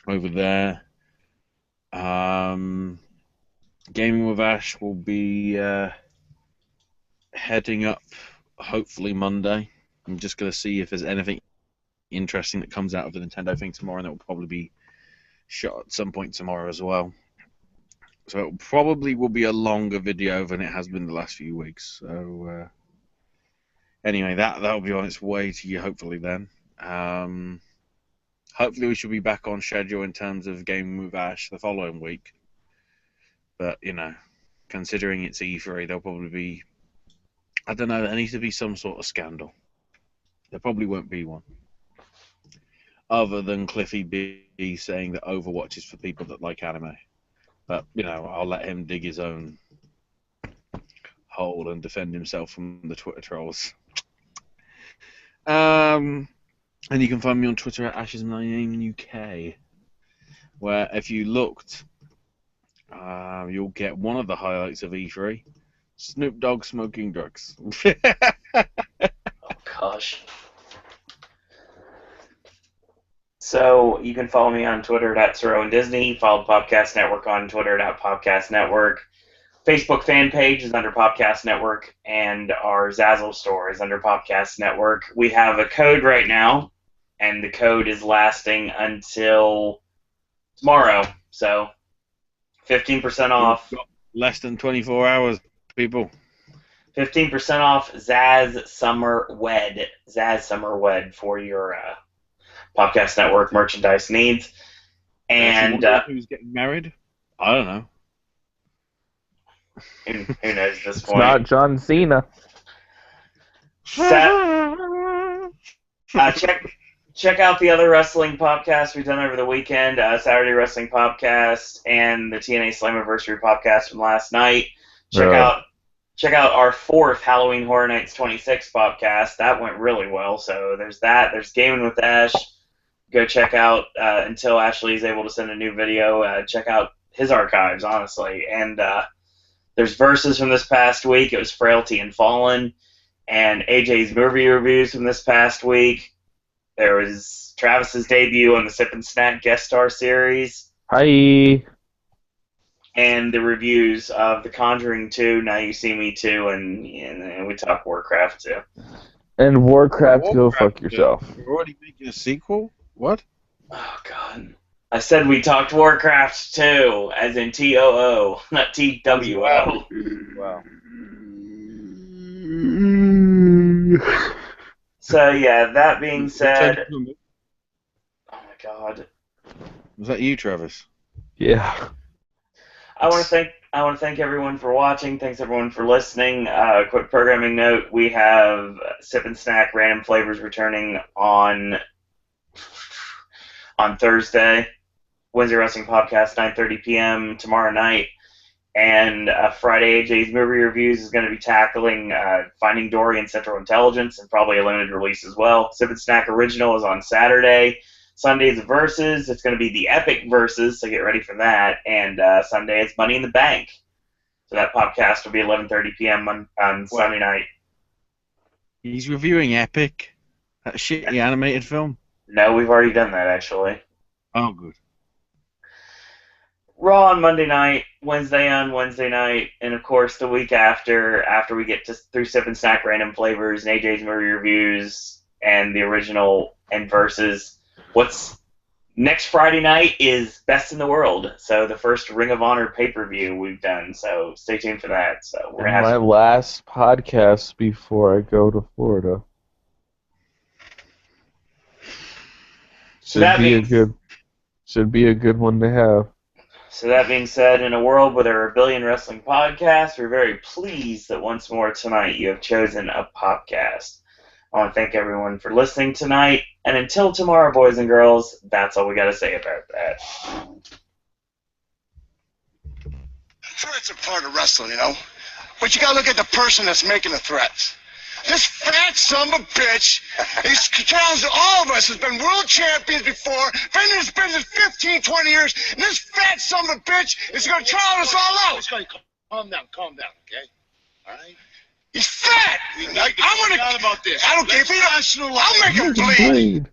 over there. Gaming with Ash will be heading up hopefully Monday. I'm just going to see if there's anything interesting that comes out of the Nintendo thing tomorrow, and it will probably be shot at some point tomorrow as well. So it probably will be a longer video than it has been the last few weeks. So anyway, that'll be on its way to you hopefully then. Hopefully we should be back on schedule in terms of Gaming with Ash the following week. But, considering it's E3, there'll probably be... I don't know, there needs to be some sort of scandal. There probably won't be one. Other than Cliffy B saying that Overwatch is for people that like anime. But, I'll let him dig his own hole and defend himself from the Twitter trolls. And you can find me on Twitter at Ashes99UK, where if you looked, you'll get one of the highlights of E3, Snoop Dogg smoking drugs. oh gosh. So you can follow me on Twitter at SirOwenDisney. Follow the Popcast Network on Twitter at Popcast Network. Facebook fan page is under Popcast Network, and our Zazzle store is under Popcast Network. We have a code right now, and the code is lasting until tomorrow. So 15% off. Less than 24 hours, people. 15% off Zaz Summer Wed for your Popcast Network merchandise needs. And who's getting married? I don't know. Who knows at this It's point? not John Cena. Check out the other wrestling podcasts we've done over the weekend. Saturday Wrestling Podcast and the TNA Slammiversary podcast from last night. Check out our fourth Halloween Horror Nights 26 podcast. That went really well. So there's that. There's Gaming with Ash. Go check out until Ashley is able to send a new video. Check out his archives, honestly. And there's Versus from this past week. It was Frailty and Fallen. And AJ's movie reviews from this past week. There was Travis's debut on the Sip and Snack guest star series. Hi. And the reviews of The Conjuring 2, Now You See Me 2, and we talk Warcraft 2. And Warcraft, go fuck yourself. We're already making a sequel? What? Oh, God. I said we talked Warcraft 2, as in T-O-O, not T-W-O. Wow. So, yeah, that being said... Oh, my God. Was that you, Travis? Yeah. I want to thank everyone for watching. Thanks everyone for listening. Quick programming note: we have Sip and Snack Random Flavors returning on Thursday. Wednesday Wrestling Podcast 9:30 p.m. tomorrow night, and Friday AJ's movie reviews is going to be tackling Finding Dory and Central Intelligence, and probably a limited release as well. Sip and Snack Original is on Saturday. Sunday's Versus. It's going to be the Epic Versus, so get ready for that. And Sunday is Money in the Bank. So that podcast will be 11:30 p.m. on Sunday night. He's reviewing Epic, that shitty animated film. No, we've already done that, actually. Oh, good. Raw on Monday night, Wednesday on Wednesday night, and of course the week after we get through Sip and Snack Random Flavors and AJ's movie reviews and the original and Versus. What's next Friday night is Best in the World, so the first Ring of Honor pay-per-view we've done, so stay tuned for that. So we're gonna have my last podcast before I go to Florida. Should be a good one to have. So that being said, in a world where there are a billion wrestling podcasts, we're very pleased that once more tonight you have chosen a Popcast. I want to thank everyone for listening tonight, and until tomorrow, boys and girls, that's all we got to say about that. Threats are part of wrestling, you know? But you gotta look at the person that's making the threats. This fat son of a bitch, he's challenged all of us, has been world champions before, been in this business 15, 20 years, and this fat son of a bitch is gonna challenge us all out. Calm down, okay? All right? He's fat! I'm gonna... about this. I don't care if he... I'll make him bleed!